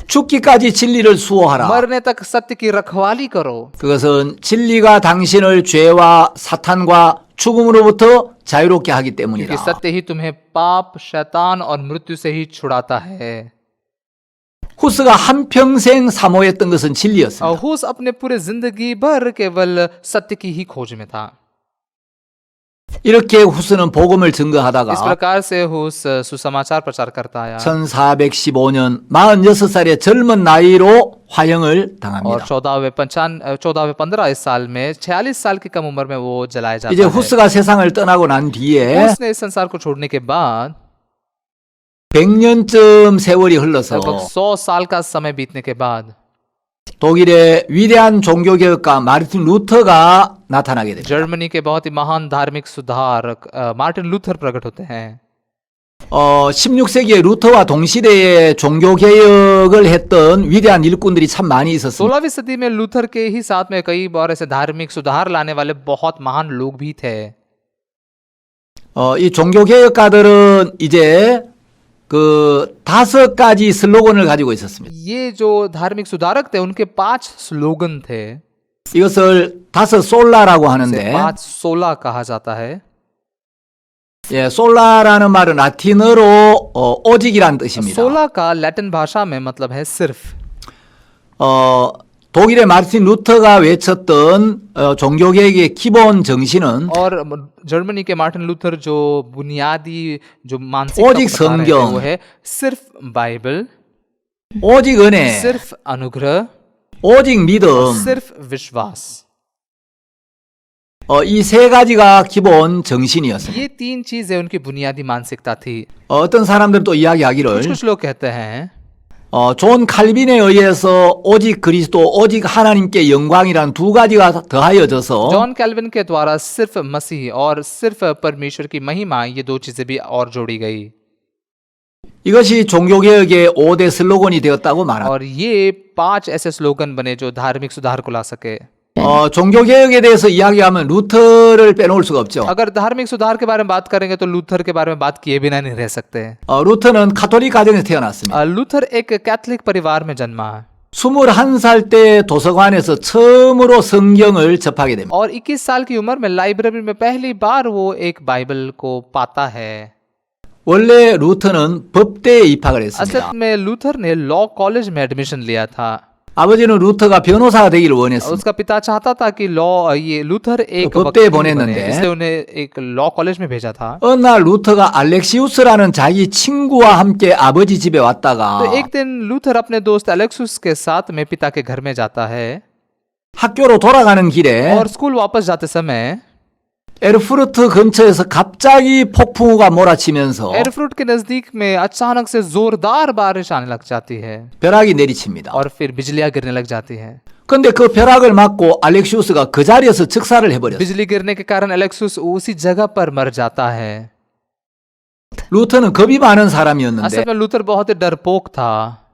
Speaker 1: 죽기까지 진리를 수호하라.
Speaker 3: मरने तक सत्य की रखवाली करो।
Speaker 1: 그것은 진리가 당신을 죄와 사탄과 죽음으로부터 자유롭게 하기
Speaker 3: क्योंकि
Speaker 1: 때문이라.
Speaker 3: सत्य ही तुम्हें पाप, शैतान और मृत्यु से ही छुड़ाता है।
Speaker 1: 후스가 한평생 사모했던 것은 진리였습니다.
Speaker 3: हुस अपने पूरे जिंदगी भर केवल सत्य की ही खोज में था।
Speaker 1: 이렇게 후스는 복음을
Speaker 3: इस
Speaker 1: 증거하다가
Speaker 3: प्रकार से हुस सुसमाचार प्रचार करता आया
Speaker 1: 1415년 46살의 젊은 ना이로 화형을
Speaker 3: और
Speaker 1: 당합니다.
Speaker 3: 1415 इस साल में 46 साल की कम उम्र में वो जलाया जाता
Speaker 1: 이제
Speaker 3: है।
Speaker 1: 후스가 세상을 떠나고 난 뒤에
Speaker 3: उसने इस संसार को छोड़ने के बाद
Speaker 1: 100년쯤 세월이 흘러서
Speaker 3: लगभग 100 साल का समय बीतने के बाद
Speaker 1: 독일의 위대한 종교개혁가 마르틴 루터가 나타나게 됩니다.
Speaker 3: जर्मनी के बहुत ही महान धार्मिक सुधारक मार्टिन लूथर प्रकट होते हैं।
Speaker 1: 16세기에 루터와 동시대에 종교개혁을 했던 위대한 일꾼들이 참 많이 있었습니다.
Speaker 3: 16वीं सदी में लूथर के ही साथ में कई बार ऐसे धार्मिक सुधार लाने वाले बहुत महान लोग भी थे।
Speaker 1: 이 종교개혁가들은 이제 그 5가지 슬로건을 가지고 있었습니다.
Speaker 3: ये जो धार्मिक सुधारक थे उनके 5 स्लोगन थे।
Speaker 1: 이것을 5 솔라라고
Speaker 3: इसे
Speaker 1: 하는데
Speaker 3: 5 सोला कहा जाता है।
Speaker 1: 예, 솔라라는 말은 라틴어로 오직이란 뜻입니다.
Speaker 3: सोला का लैटिन भाषा में मतलब है सिर्फ।
Speaker 1: 독일의 마르틴 루터가 외쳤던 종교개혁의 기본 정신은
Speaker 3: और जर्मनी के मार्टिन लूथर जो बुनियादी जो मानसिक
Speaker 1: ओजिक 성경,
Speaker 3: वो है सिर्फ बाइबल,
Speaker 1: 오직 은혜,
Speaker 3: सिर्फ अनुग्रह,
Speaker 1: 오직 믿음,
Speaker 3: सिर्फ विश्वास।
Speaker 1: 이 3가지가 기본 정신이었습니다.
Speaker 3: ये 3 चीजें उनकी बुनियादी मानसिकता थी।
Speaker 1: 어떤 사람들은 또 이야기하기를
Speaker 3: कुछ लोग कहते हैं
Speaker 1: 존 칼빈에 의해서 오직 그리스도, 오직 하나님께 영광이란 2가지가 더하여져서
Speaker 3: जॉन कैल्विन के द्वारा सिर्फ मसीह और सिर्फ परमेश्वर की महिमा, ये 2 चीजें भी और जोड़ी गई
Speaker 1: 이것이 종교개혁의 5대 슬로건이 되었다고 말합니다.
Speaker 3: और ये 5 ऐसे स्लोगन बने जो धार्मिक सुधार को ला सके।
Speaker 1: 종교개혁에 대해서 이야기하면 루터를 빼놓을 수가 없죠.
Speaker 3: अगर धार्मिक सुधार के बारे में बात करेंगे तो लूथर के बारे में बात किए बिना नहीं रह सकते।
Speaker 1: 루터는 가톨릭 가정에서 태어났습니다.
Speaker 3: लूथर एक कैथलिक परिवार में जन्मा
Speaker 1: 21살 때 도서관에서 처음으로 성경을 접하게 됩니다.
Speaker 3: और 21 साल की उम्र में लाइब्रेरी में पहली बार वो एक बाइबल को पाता है।
Speaker 1: 원래 루터는 법대에 입학을 했습니다.
Speaker 3: असल में लूथर ने लॉ कॉलेज में एडमिशन लिया था।
Speaker 1: 아버지는 루터가 변호사가 되기를 원했습니다.
Speaker 3: उसका पिता चाहता था कि ये लूथर एक
Speaker 1: तो
Speaker 3: वकील
Speaker 1: 법대에 보냈는데
Speaker 3: बने, इसलिए उन्हें एक लॉ कॉलेज में भेजा था।
Speaker 1: 어느 날 루터가 알렉시우스라는 자기 친구와 함께 아버지 집에 왔다가
Speaker 3: तो एक दिन लूथर अपने दोस्त एलेक्सुस के साथ में पिता के घर में जाता है
Speaker 1: 학교로 돌아가는 길에
Speaker 3: और स्कूल वापस जाते समय
Speaker 1: 에르푸르트 근처에서 갑자기 폭풍우가 몰아치면서
Speaker 3: एयरफ्रूट के नजदीक में अचानक से जोरदार बारिश आने लग जाती है
Speaker 1: 벼락이 내리칩니다.
Speaker 3: और फिर बिजलियां गिरने लग जाती है।
Speaker 1: 근데 그 벼락을 맞고 알렉시우스가 그 자리에서 즉사를 해버렸어요.
Speaker 3: बिजली गिरने के कारण एलेक्सुस उसी जगह पर मर जाता है।
Speaker 1: 루터는 겁이 많은
Speaker 3: असल
Speaker 1: 사람이었는데
Speaker 3: में लूथर बहुत ही डरपोक था।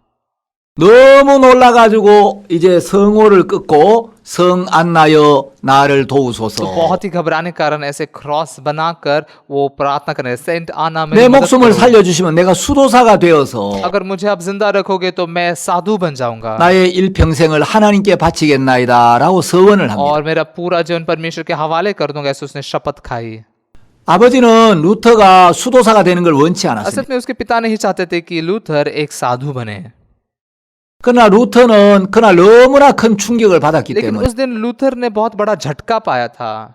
Speaker 1: 너무 놀라가지고 이제 성호를 끊고 성 안나여 나를
Speaker 3: तो
Speaker 1: 도우소서.
Speaker 3: बहुत ही घबराने के कारण ऐसे क्रॉस बनाकर वो प्रार्थना करने सेंट आना में
Speaker 1: 내 목숨을 살려주시면 내가 수도사가 되어서
Speaker 3: अगर मुझे आप जिंदा रखोगे तो मैं साधु बन जाऊंगा
Speaker 1: 나의 일평생을 하나님께 바치겠나이다라고 서원을 합니다.
Speaker 3: और मेरा पूरा जीवन परमेश्वर के हवाले कर दूंगा, ऐसे उसने शपथ खाई।
Speaker 1: 아버지는 루터가 수도사가 되는 걸 원치
Speaker 3: असल
Speaker 1: 않았습니다.
Speaker 3: में उसके पिता नहीं चाहते थे कि लूथर एक साधु बने,
Speaker 1: 그러나 루터는 그날 너무나 큰 충격을 받았기
Speaker 3: लेकिन
Speaker 1: 때문에
Speaker 3: उस दिन लूथर ने बहुत बड़ा झटका पाया था।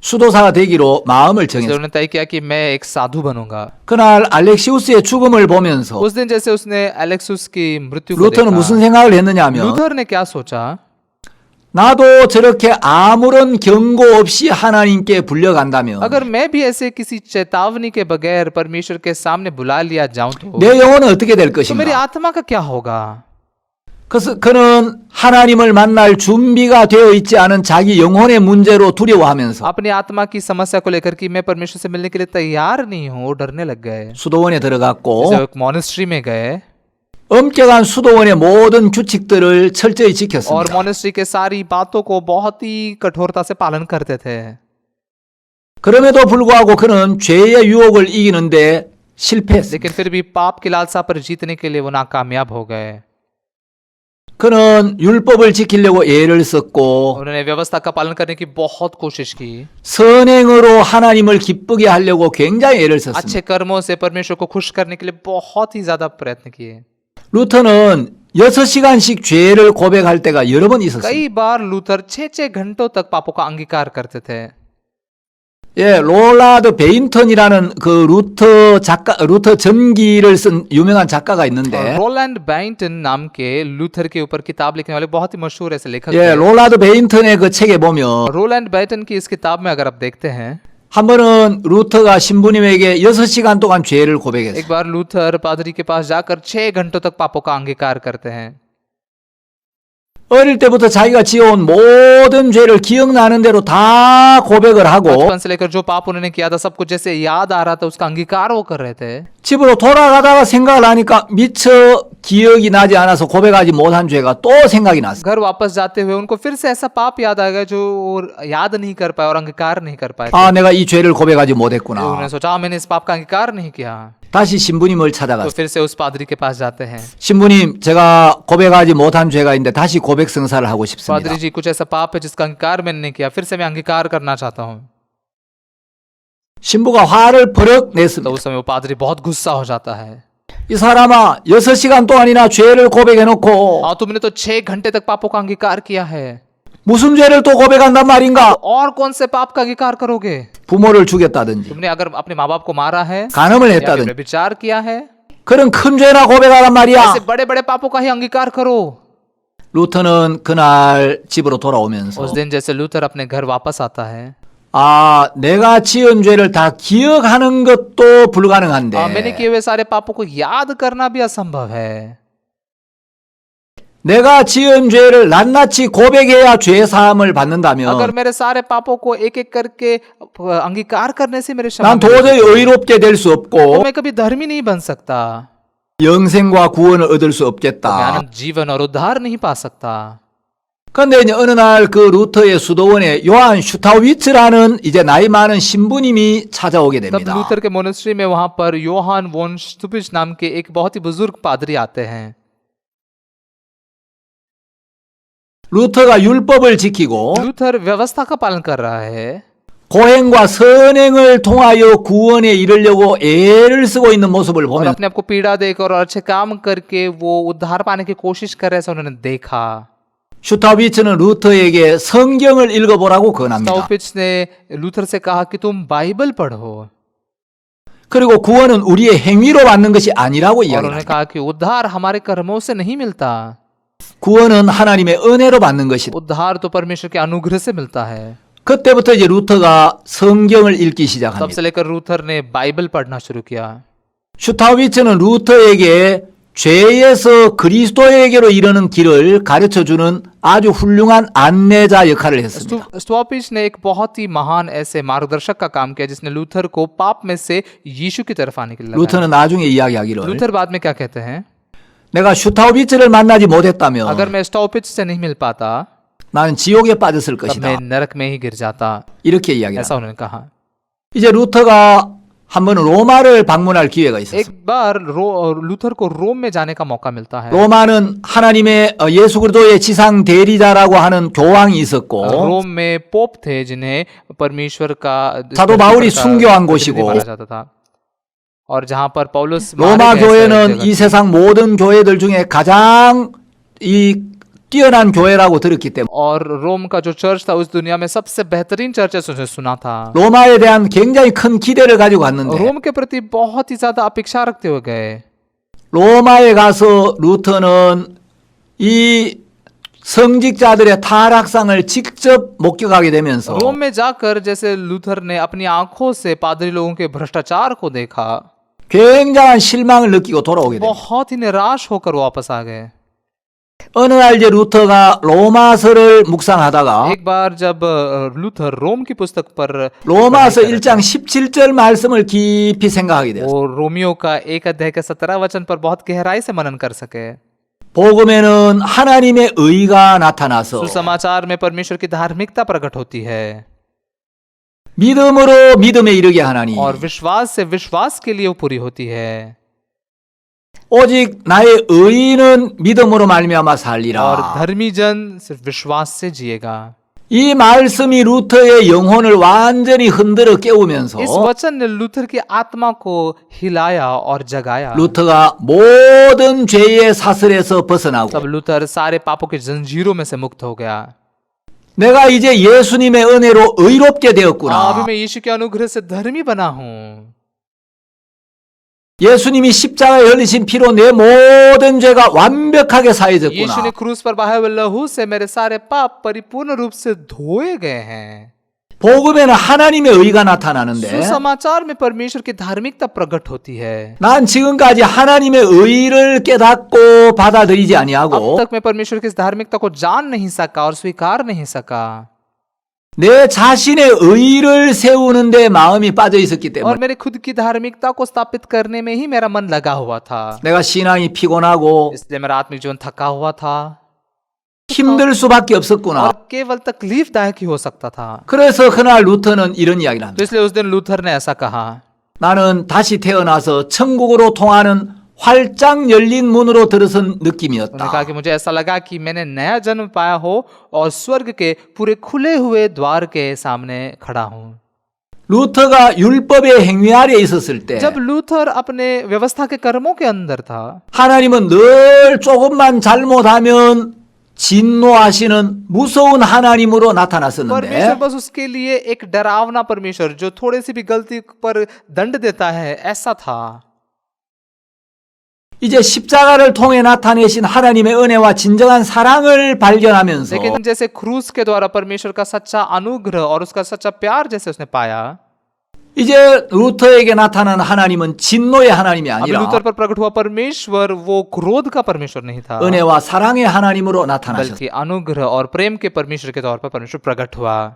Speaker 1: 수도사가 되기로 마음을
Speaker 3: इसलिए
Speaker 1: 정했습니다.
Speaker 3: उन्होंने तय किया कि मैं एक साधु बनूंगा।
Speaker 1: 그날 알렉시우스의 죽음을 보면서
Speaker 3: उस दिन जैसे उसने एलेक्सुस की मृत्यु को
Speaker 1: 루터는 무슨
Speaker 3: देखा,
Speaker 1: 생각을 했느냐 하면
Speaker 3: लूथर ने क्या सोचा,
Speaker 1: 나도 저렇게 아무런 경고 없이 하나님께 불려간다면
Speaker 3: अगर मैं भी ऐसे किसी चेतावनी के बगैर परमेश्वर के सामने बुला लिया जाऊं तो
Speaker 1: 내 영혼은 어떻게 될
Speaker 3: मेरी
Speaker 1: 것인가?
Speaker 3: आत्मा का क्या होगा।
Speaker 1: 그래서 그는 하나님을 만날 준비가 되어 있지 않은 자기 영혼의 문제로 두려워하면서
Speaker 3: अपनी आत्मा की समस्या को लेकर कि मैं परमेश्वर से मिलने के लिए तैयार नहीं हूँ, वो डरने लग गए।
Speaker 1: 수도원에 들어갔고
Speaker 3: जब एक मॉनेस्ट्री में गए
Speaker 1: 엄격한 수도원의 모든 규칙들을 철저히
Speaker 3: और
Speaker 1: 지켰습니다.
Speaker 3: मॉनेस्ट्री के सारी बातों को बहुत ही कठोरता से पालन करते थे।
Speaker 1: 그럼에도 불구하고 그는 죄의 유혹을 이기는데 실패했습니다.
Speaker 3: लेकिन फिर भी पाप की लालसा पर जीतने के लिए वो नाकामयाब हो गए।
Speaker 1: 그는 율법을 지키려고 애를 썼고
Speaker 3: उन्होंने व्यवस्था का पालन करने की बहुत कोशिश की,
Speaker 1: 선행으로 하나님을 기쁘게 하려고 굉장히 애를 썼습니다.
Speaker 3: अच्छे कर्मों से परमेश्वर को खुश करने के लिए बहुत ही ज्यादा प्रयत्न किए।
Speaker 1: 루터는 6시간씩 죄를 고백할 때가 여러 번 있었습니다.
Speaker 3: कई बार लूथर 6-6 घंटों तक पापों का अंगीकार करते थे।
Speaker 1: 예, 롤라드 베인턴이라는 그 루터 전기를 쓴 유명한 작가가 있는데,
Speaker 3: रोलैंड बाइंटन नाम के लूथर के ऊपर किताब लिखने वाले बहुत ही मशहूर ऐसे लेखक
Speaker 1: 예,
Speaker 3: हैं।
Speaker 1: 롤라드 베인턴의 그 책에 보면
Speaker 3: रोलैंड बाइंटन की इस किताब में अगर आप देखते हैं,
Speaker 1: 한 번은 루터가 신부님에게 6시간 동안 죄를
Speaker 3: एक
Speaker 1: 고백했어요.
Speaker 3: बार लूथर पादरी के पास जाकर 6 घंटों तक पापों का अंगीकार करते हैं।
Speaker 1: 어릴 때부터 자기가 지어온 모든 죄를 기억나는 대로 다 고백을 하고
Speaker 3: बचपन से लेकर जो पाप उन्होंने किया था सब कुछ जैसे याद आ रहा था उसका अंगीकार वो कर रहे थे।
Speaker 1: 집으로 돌아가다가 생각을 하니까 미처 기억이 나지 않아서 고백하지 못한 죄가 또 생각이 났어요.
Speaker 3: घर वापस जाते हुए उनको फिर से ऐसा पाप याद आ गया जो वो याद नहीं कर पाए और अंगीकार नहीं कर पाए थे।
Speaker 1: 아, 내가 이 죄를 고백하지
Speaker 3: तो
Speaker 1: 못했구나.
Speaker 3: उन्होंने सोचा मैंने इस पाप का अंगीकार नहीं किया,
Speaker 1: 다시 신부님을
Speaker 3: तो
Speaker 1: 찾아갔어요.
Speaker 3: फिर से उस पादरी के पास जाते हैं।
Speaker 1: 신부님, 제가 고백하지 못한 죄가 있는데 다시 고백 성사를 하고 싶습니다.
Speaker 3: पादरी जी कुछ ऐसा पाप है जिसका अंगीकार मैंने नहीं किया, फिर से मैं अंगीकार करना चाहता हूँ।
Speaker 1: 신부가 화를 버럭
Speaker 3: तो
Speaker 1: 냈습니다.
Speaker 3: उस समय वो पादरी बहुत गुस्सा हो जाता है।
Speaker 1: 이 사람아, 6시간 동안이나 죄를 고백해놓고
Speaker 3: हाँ, तुमने तो 6 घंटे तक पापों का अंगीकार किया है,
Speaker 1: 무슨 죄를 또 고백한단 말인가?
Speaker 3: और कौन से पाप का अंगीकार करोगे?
Speaker 1: 부모를 죽였다든지
Speaker 3: तुमने अगर अपने माँ बाप को मारा है
Speaker 1: 간음을
Speaker 3: या फिर
Speaker 1: 했다든지
Speaker 3: विचार किया है,
Speaker 1: 그런 큰 죄나 고백하란 말이야.
Speaker 3: ऐसे बड़े बड़े पापों का ही अंगीकार करो।
Speaker 1: 루터는 그날 집으로 돌아오면서
Speaker 3: उस दिन जैसे लूथर अपने घर वापस आता है,
Speaker 1: 아, 내가 지은 죄를 다 기억하는 것도 불가능한데
Speaker 3: मैंने किए हुए सारे पापों को याद करना भी असंभव है।
Speaker 1: 내가 지은 죄를 낱낱이 고백해야 죄 사함을
Speaker 3: अगर
Speaker 1: 받는다면
Speaker 3: मेरे सारे पापों को एक एक करके अंगीकार करने से मेरे क्षमा
Speaker 1: 난
Speaker 3: मिलेगी,
Speaker 1: 도저히 의롭게 될 수
Speaker 3: तो
Speaker 1: 없고
Speaker 3: मैं कभी धर्मी नहीं बन सकता,
Speaker 1: 영생과 구원을 얻을 수
Speaker 3: मैं
Speaker 1: 없겠다.
Speaker 3: अनंत जीवन और उद्धार नहीं पा सकता।
Speaker 1: 그런데 이제 어느 날 그 루터의 수도원에 요한 슈타위츠라는 이제 나이 많은 신부님이 찾아오게
Speaker 3: तब
Speaker 1: 됩니다.
Speaker 3: लूथर के मोनेस्ट्री में वहां पर योहान वोन स्टुपिच नाम के एक बहुत ही बुजुर्ग पादरी आते हैं।
Speaker 1: 루터가 율법을 지키고
Speaker 3: लूथर व्यवस्था का पालन कर रहा है
Speaker 1: 고행과 선행을 통하여 구원에 이르려고 애를 쓰고 있는 모습을
Speaker 3: और
Speaker 1: 보면
Speaker 3: अपने आप को पीड़ा देकर और अच्छे काम करके वो उद्धार पाने की कोशिश कर रहे हैं, ऐसा उन्होंने देखा।
Speaker 1: 슈타위츠는 루터에게 성경을 읽어보라고 권합니다.
Speaker 3: स्टाउपिच ने लूथर से कहा कि तुम बाइबल पढ़ो,
Speaker 1: 그리고 구원은 우리의 행위로 받는 것이 아니라고
Speaker 3: और उन्होंने
Speaker 1: 이야기합니다.
Speaker 3: कहा कि उद्धार हमारे कर्मों से नहीं मिलता,
Speaker 1: 구원은 하나님의 은혜로 받는 것이다.
Speaker 3: उद्धार तो परमेश्वर के अनुग्रह से मिलता है।
Speaker 1: 그때부터 이제 루터가 성경을 읽기
Speaker 3: तब
Speaker 1: 시작합니다.
Speaker 3: से लेकर लूथर ने बाइबल पढ़ना शुरू किया।
Speaker 1: 슈타위츠는 루터에게 죄에서 그리스도에게로 이르는 길을 가르쳐주는 아주 훌륭한 안내자 역할을 했습니다.
Speaker 3: स्टॉपिच ने एक बहुत ही महान ऐसे मार्गदर्शक का काम किया जिसने लूथर को पाप में से यीशु की तरफ आने के लिए लगाया।
Speaker 1: 루터는 나중에 이야기하기를
Speaker 3: लूथर बाद में क्या कहते हैं,
Speaker 1: 내가 슈타위츠를 만나지 못했다면
Speaker 3: अगर मैं स्टॉपिच से नहीं मिल पाता
Speaker 1: 나는 지옥에 빠졌을
Speaker 3: तब
Speaker 1: 것이다.
Speaker 3: मैं नरक में ही गिर जाता,
Speaker 1: 이렇게 이야기합니다.
Speaker 3: ऐसा उन्होंने कहा।
Speaker 1: 이제 루터가 한 번은 로마를 방문할 기회가 있었어요.
Speaker 3: एक बार लूथर को रोम में जाने का मौका मिलता है।
Speaker 1: 로마는 하나님의 예수 그리스도의 지상 대리자라고 하는 교황이 있었고
Speaker 3: रोम में पोप थे जिन्हें परमेश्वर का
Speaker 1: 사도 바울이
Speaker 3: प्रतिनिधि
Speaker 1: 순교한 곳이고
Speaker 3: माना जाता था, और जहां पर पौलुस
Speaker 1: 로마
Speaker 3: मारे गए
Speaker 1: 교회는
Speaker 3: ऐसे
Speaker 1: 이
Speaker 3: जगह
Speaker 1: 세상 모든 교회들 중에 가장 이 뛰어난 교회라고 들었기 때문에
Speaker 3: और रोम का जो चर्च था उस दुनिया में सबसे बेहतरीन चर्च है सुना था।
Speaker 1: 로마에 대한 굉장히 큰 기대를 가지고 갔는데
Speaker 3: रोम के प्रति बहुत ही ज्यादा अपेक्षा रखते हुए गए।
Speaker 1: 로마에 가서 루터는 이 성직자들의 타락상을 직접 목격하게 되면서
Speaker 3: रोम में जाकर जैसे लूथर ने अपनी आंखों से पादरी लोगों के भ्रष्टाचार को देखा,
Speaker 1: 굉장한 실망을 느끼고 돌아오게 됩니다.
Speaker 3: बहुत ही निराश होकर वापस आ गए।
Speaker 1: 어느 날 이제 루터가 로마서를 묵상하다가
Speaker 3: एक बार जब लूथर रोम की पुस्तक पर
Speaker 1: 로마서 1장 17절 말씀을 깊이 생각하게 되었어요.
Speaker 3: वो रोमियो का 1 अध्याय के 17 वचन पर बहुत गहराई से मनन कर सके।
Speaker 1: 복음에는 하나님의 의가 나타나서
Speaker 3: सुसमाचार में परमेश्वर की धार्मिकता प्रकट होती है
Speaker 1: 믿음으로 믿음에 이르게 하나니
Speaker 3: और विश्वास से विश्वास के लिए वो पूरी होती है।
Speaker 1: 오직 나의 의인은 믿음으로 말미암아
Speaker 3: और
Speaker 1: 살리라.
Speaker 3: धर्मी जन सिर्फ विश्वास से जिएगा।
Speaker 1: 이 말씀이 루터의 영혼을 완전히 흔들어 깨우면서
Speaker 3: इस वचन ने लूथर की आत्मा को हिलाया और जगाया।
Speaker 1: 루터가 모든 죄의 사슬에서 벗어나고
Speaker 3: तब लूथर सारे पापों के जंजीरों में से मुक्त हो गया।
Speaker 1: 내가 이제 예수님의 은혜로 의롭게
Speaker 3: अभी
Speaker 1: 되었구나.
Speaker 3: मैं यीशु के अनुग्रह से धर्मी बना हूँ।
Speaker 1: 예수님이 십자가에 흘리신 피로 내 모든 죄가 완벽하게
Speaker 3: यीशु ने
Speaker 1: 사해졌구나.
Speaker 3: क्रूस पर बहाए हुए लहू से मेरे सारे पाप परिपूर्ण रूप से धोए गए हैं।
Speaker 1: 복음에는 하나님의 의가 나타나는데
Speaker 3: सुसमाचार में परमेश्वर की धार्मिकता प्रकट होती है।
Speaker 1: 난 지금까지 하나님의 의를 깨닫고 받아들이지
Speaker 3: अब
Speaker 1: 아니하고
Speaker 3: तक मैं परमेश्वर की इस धार्मिकता को जान नहीं सका और स्वीकार नहीं सका
Speaker 1: 내 자신의 의를 세우는데 마음이 빠져 있었기
Speaker 3: और
Speaker 1: 때문에
Speaker 3: मेरे खुद की धार्मिकता को स्थापित करने में ही मेरा मन लगा हुआ था।
Speaker 1: 내가 신앙이 피곤하고
Speaker 3: इसलिए मेरा आत्मिक जीवन थका हुआ था
Speaker 1: 힘들 수밖에 없었구나.
Speaker 3: और केवल तकलीफदायक ही हो सकता था।
Speaker 1: 그래서 그날 루터는 이런 이야기를 합니다.
Speaker 3: तो इसलिए उस दिन लूथर ने ऐसा कहा,
Speaker 1: 나는 다시 태어나서 천국으로 통하는 활짝 열린 문으로 들어선
Speaker 3: उन्होंने कहा
Speaker 1: 느낌이었다.
Speaker 3: कि मुझे ऐसा लगा कि मैंने नया जन्म पाया हो और स्वर्ग के पूरे खुले हुए द्वार के सामने खड़ा हूँ।
Speaker 1: 루터가 율법의 행위 아래 있었을 때
Speaker 3: जब लूथर अपने व्यवस्था के कर्मों के अंदर था,
Speaker 1: 하나님은 늘 조금만 잘못하면 진노하시는 무서운 하나님으로
Speaker 3: परमेश्वर
Speaker 1: 나타났었는데
Speaker 3: बस उसके लिए एक डरावना परमेश्वर जो थोड़े सी भी गलती पर दंड देता है ऐसा था।
Speaker 1: 이제 십자가를 통해 나타내신 하나님의 은혜와 진정한 사랑을 발견하면서
Speaker 3: लेकिन जैसे क्रूस के द्वारा परमेश्वर का सच्चा अनुग्रह और उसका सच्चा प्यार जैसे उसने पाया,
Speaker 1: 이제 루터에게 나타난 하나님은 진노의 하나님이
Speaker 3: अब
Speaker 1: 아니라
Speaker 3: लूथर पर प्रकट हुआ परमेश्वर वो क्रोध का परमेश्वर नहीं था,
Speaker 1: 은혜와 사랑의 하나님으로 나타나셨어요.
Speaker 3: बल्कि अनुग्रह और प्रेम के परमेश्वर के तौर पर परमेश्वर प्रकट हुआ।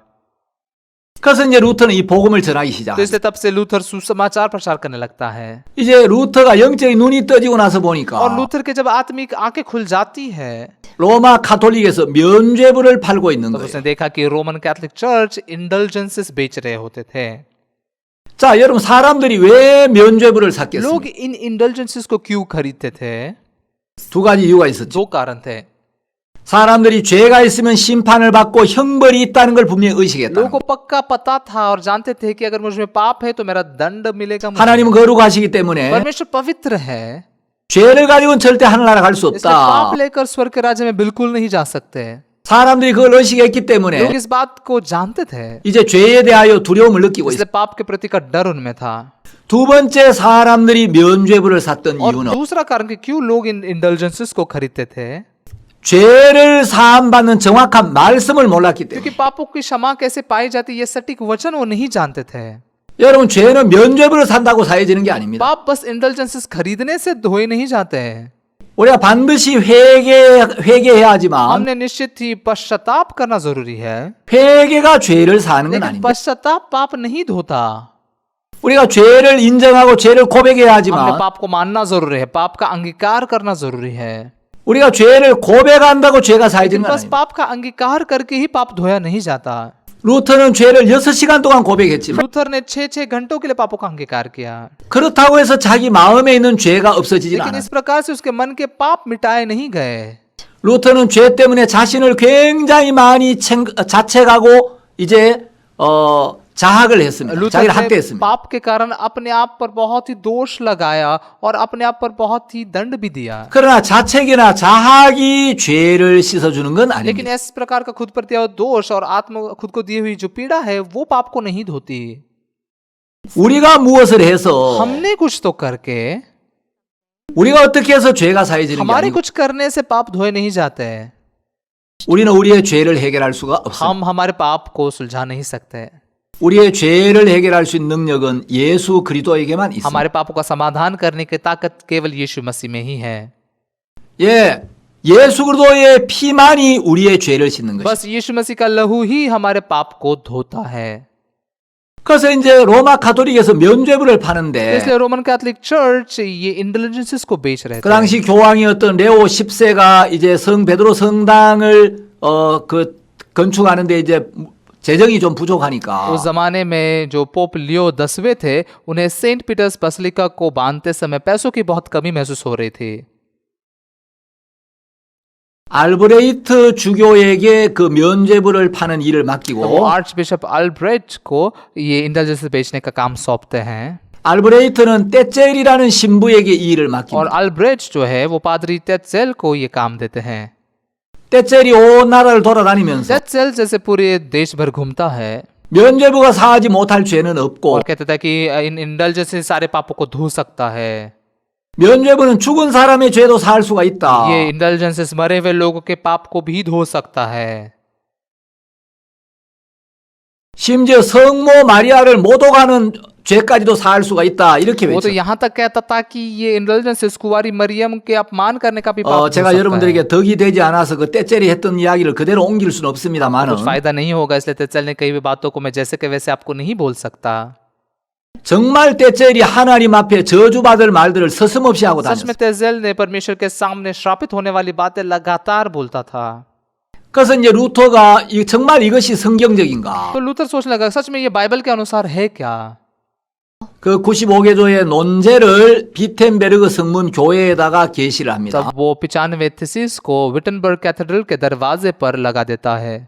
Speaker 1: 그래서 이제 루터는 이 복음을 전하기
Speaker 3: तो
Speaker 1: 시작합니다.
Speaker 3: इसलिए तब से लूथर सुसमाचार प्रचार करने लगता है।
Speaker 1: 이제 루터가 영적인 눈이 떠지고 나서 보니까
Speaker 3: और लूथर के जब आत्मिक आंखें खुल जाती है
Speaker 1: 로마 카톨릭에서 면죄부를 팔고 있는
Speaker 3: तो
Speaker 1: 거예요.
Speaker 3: उसने देखा कि रोमन कैथोलिक चर्च इंडल्जेंसेस बेच रहे होते थे।
Speaker 1: 자, 여러분 사람들이 왜 면죄부를
Speaker 3: लोग
Speaker 1: 샀겠습니까?
Speaker 3: इन इंडल्जेंसेस को क्यों खरीदते थे?
Speaker 1: 두 가지 이유가 있었죠.
Speaker 3: दो कारण थे।
Speaker 1: 사람들이 죄가 있으면 심판을 받고 형벌이 있다는 걸 분명히 의식했다.
Speaker 3: लोगों को पक्का पता था और जानते थे कि अगर मुझ में पाप है तो मेरा दंड मिलेगा मुझे।
Speaker 1: 하나님은 거룩하시기 때문에
Speaker 3: परमेश्वर पवित्र है,
Speaker 1: 죄를 가지고는 절대 하늘나라 갈 수
Speaker 3: इसलिए
Speaker 1: 없다.
Speaker 3: पाप लेकर स्वर्ग के राज्य में बिल्कुल नहीं जा सकते।
Speaker 1: 사람들이 그걸 의식했기 때문에
Speaker 3: लोग इस बात को जानते थे,
Speaker 1: 이제 죄에 대하여 두려움을 느끼고 있어요.
Speaker 3: इसलिए पाप के प्रति का डर उनमें था।
Speaker 1: 두 번째 사람들이 면죄부를 샀던
Speaker 3: और
Speaker 1: 이유는
Speaker 3: दूसरा कारण कि क्यों लोग इन इंडल्जेंसेस को खरीदते थे,
Speaker 1: 죄를 사함받는 정확한 말씀을 몰랐기 때문에.
Speaker 3: क्योंकि पापों की क्षमा कैसे पाई जाती है ये सटीक वचन वो नहीं जानते थे।
Speaker 1: 여러분 죄는 면죄부를 산다고 사해지는 게 아닙니다.
Speaker 3: पाप बस इंडल्जेंसेस खरीदने से धोए नहीं जाते हैं।
Speaker 1: 우리가 반드시 회개해야 하지만
Speaker 3: हमने निश्चित ही पश्चाताप करना जरूरी है,
Speaker 1: 회개가 죄를 사는 건
Speaker 3: लेकिन
Speaker 1: 아닙니다.
Speaker 3: पश्चाताप पाप नहीं धोता।
Speaker 1: 우리가 죄를 인정하고 죄를 고백해야
Speaker 3: हमने
Speaker 1: 하지만
Speaker 3: पाप को मानना जरूरी है, पाप का अंगीकार करना जरूरी है,
Speaker 1: 우리가 죄를 고백한다고 죄가
Speaker 3: लेकिन
Speaker 1: 사해지는 건
Speaker 3: बस
Speaker 1: 아닙니다.
Speaker 3: पाप का अंगीकार करके ही पाप धोया नहीं जाता।
Speaker 1: 루터는 죄를 6시간 동안 고백했지만
Speaker 3: लूथर ने 6-6 घंटों के लिए पापों का अंगीकार किया,
Speaker 1: 그렇다고 해서 자기 마음에 있는 죄가 없어지진
Speaker 3: लेकिन
Speaker 1: 않아요.
Speaker 3: इस प्रकार से उसके मन के पाप मिटाए नहीं गए।
Speaker 1: 루터는 죄 때문에 자신을 굉장히 많이 자책하고 이제 자학을 했습니다.
Speaker 3: लूथर
Speaker 1: 자기를
Speaker 3: ने
Speaker 1: 학대했습니다.
Speaker 3: पाप के कारण अपने आप पर बहुत ही दोष लगाया और अपने आप पर बहुत ही दंड भी दिया,
Speaker 1: 그러나 자책이나 자학이 죄를 씻어주는 건
Speaker 3: लेकिन
Speaker 1: 아닙니다.
Speaker 3: इस प्रकार का खुद पर दिया हुआ दोष और आत्म खुद को दी हुई जो पीड़ा है वो पाप को नहीं धोती।
Speaker 1: 우리가 무엇을 해서
Speaker 3: हमने कुछ तो करके,
Speaker 1: 우리가 어떻게 해서 죄가 사해지는 게
Speaker 3: हमारे
Speaker 1: 아니고
Speaker 3: कुछ करने से पाप धोए नहीं जाते।
Speaker 1: 우리는 우리의 죄를 해결할 수가 없습니다.
Speaker 3: हम हमारे पाप को सुलझा नहीं सकते।
Speaker 1: 우리의 죄를 해결할 수 있는 능력은 예수 그리스도에게만 있습니다.
Speaker 3: हमारे पापों का समाधान करने की ताकत केवल यीशु मसीह में ही है।
Speaker 1: 예, 예수 그리스도의 피만이 우리의 죄를 씻는 것입니다.
Speaker 3: बस यीशु मसीह का लहू ही हमारे पाप को धोता है।
Speaker 1: 그래서 이제 로마 가톨릭에서 면죄부를 파는데
Speaker 3: इसलिए रोमन कैथोलिक चर्च ये इंटेलिजेंसेस को बेच रहे
Speaker 1: 그
Speaker 3: थे।
Speaker 1: 당시 교황이었던 레오 10세가 이제 성 베드로 성당을 건축하는데 이제 재정이 좀 부족하니까
Speaker 3: उस जमाने में जो पोप लियो 10वें थे, उन्हें सेंट पीटर्स बसलिका को बांधते समय पैसों की बहुत कमी महसूस हो रही थी।
Speaker 1: 알브레이트 주교에게 그 면죄부를 파는 일을
Speaker 3: तो वो
Speaker 1: 맡기고
Speaker 3: आर्च बिशप अल्ब्रेट को ये इंडल्जेंस बेचने का काम सौंपते हैं
Speaker 1: 알브레이트는 떼젤이라는 신부에게 이 일을
Speaker 3: और
Speaker 1: 맡깁니다.
Speaker 3: अल्ब्रेट जो है वो पादरी टेत्सेल को ये काम देते हैं।
Speaker 1: 떼젤이 온 나라를 돌아다니면서
Speaker 3: टेत्सेल जैसे पूरे देश भर घूमता है
Speaker 1: 면죄부가 사하지 못할 죄는 없고
Speaker 3: और कहता था कि इन इंडल्जेंस से सारे पापों को धो सकता है।
Speaker 1: 면죄부는 죽은 사람의 죄도 사할 수가 있다.
Speaker 3: ये इंडल्जेंसेस मरे हुए लोगों के पाप को भी धो सकता है।
Speaker 1: 심지어 성모 마리아를 못 오가는 죄까지도 사할 수가 있다. 이렇게
Speaker 3: वो तो
Speaker 1: 외쳐.
Speaker 3: यहाँ तक कहता था कि ये इंडल्जेंसेस कुंवारी मरियम के अपमान करने का भी पाप धो
Speaker 1: 제가
Speaker 3: सकता है।
Speaker 1: 여러분들에게 덕이 되지 않아서 그 떼젤이 했던 이야기를 그대로 옮길 수는 없습니다만은
Speaker 3: कुछ फायदा नहीं होगा, इसलिए तेत्सेल ने कई भी बातों को मैं जैसे के वैसे आपको नहीं बोल सकता।
Speaker 1: 정말 떼젤이 하나님 앞에 저주받을 말들을 서슴없이 하고
Speaker 3: सच में
Speaker 1: 다녔어요.
Speaker 3: तेत्सेल ने परमेश्वर के सामने श्रापित होने वाली बातें लगातार बोलता था।
Speaker 1: 그래서 이제 루터가 정말 이것이 성경적인가?
Speaker 3: तो लूथर सोचने लगा सच में ये बाइबल के अनुसार है क्या।
Speaker 1: 그 95개조의 논제를 비텐베르그 성문 교회에다가 게시를 합니다.
Speaker 3: तब वो 95 थीसिस को विटनबर्ग कैथेड्रल के दरवाजे पर लगा देता है।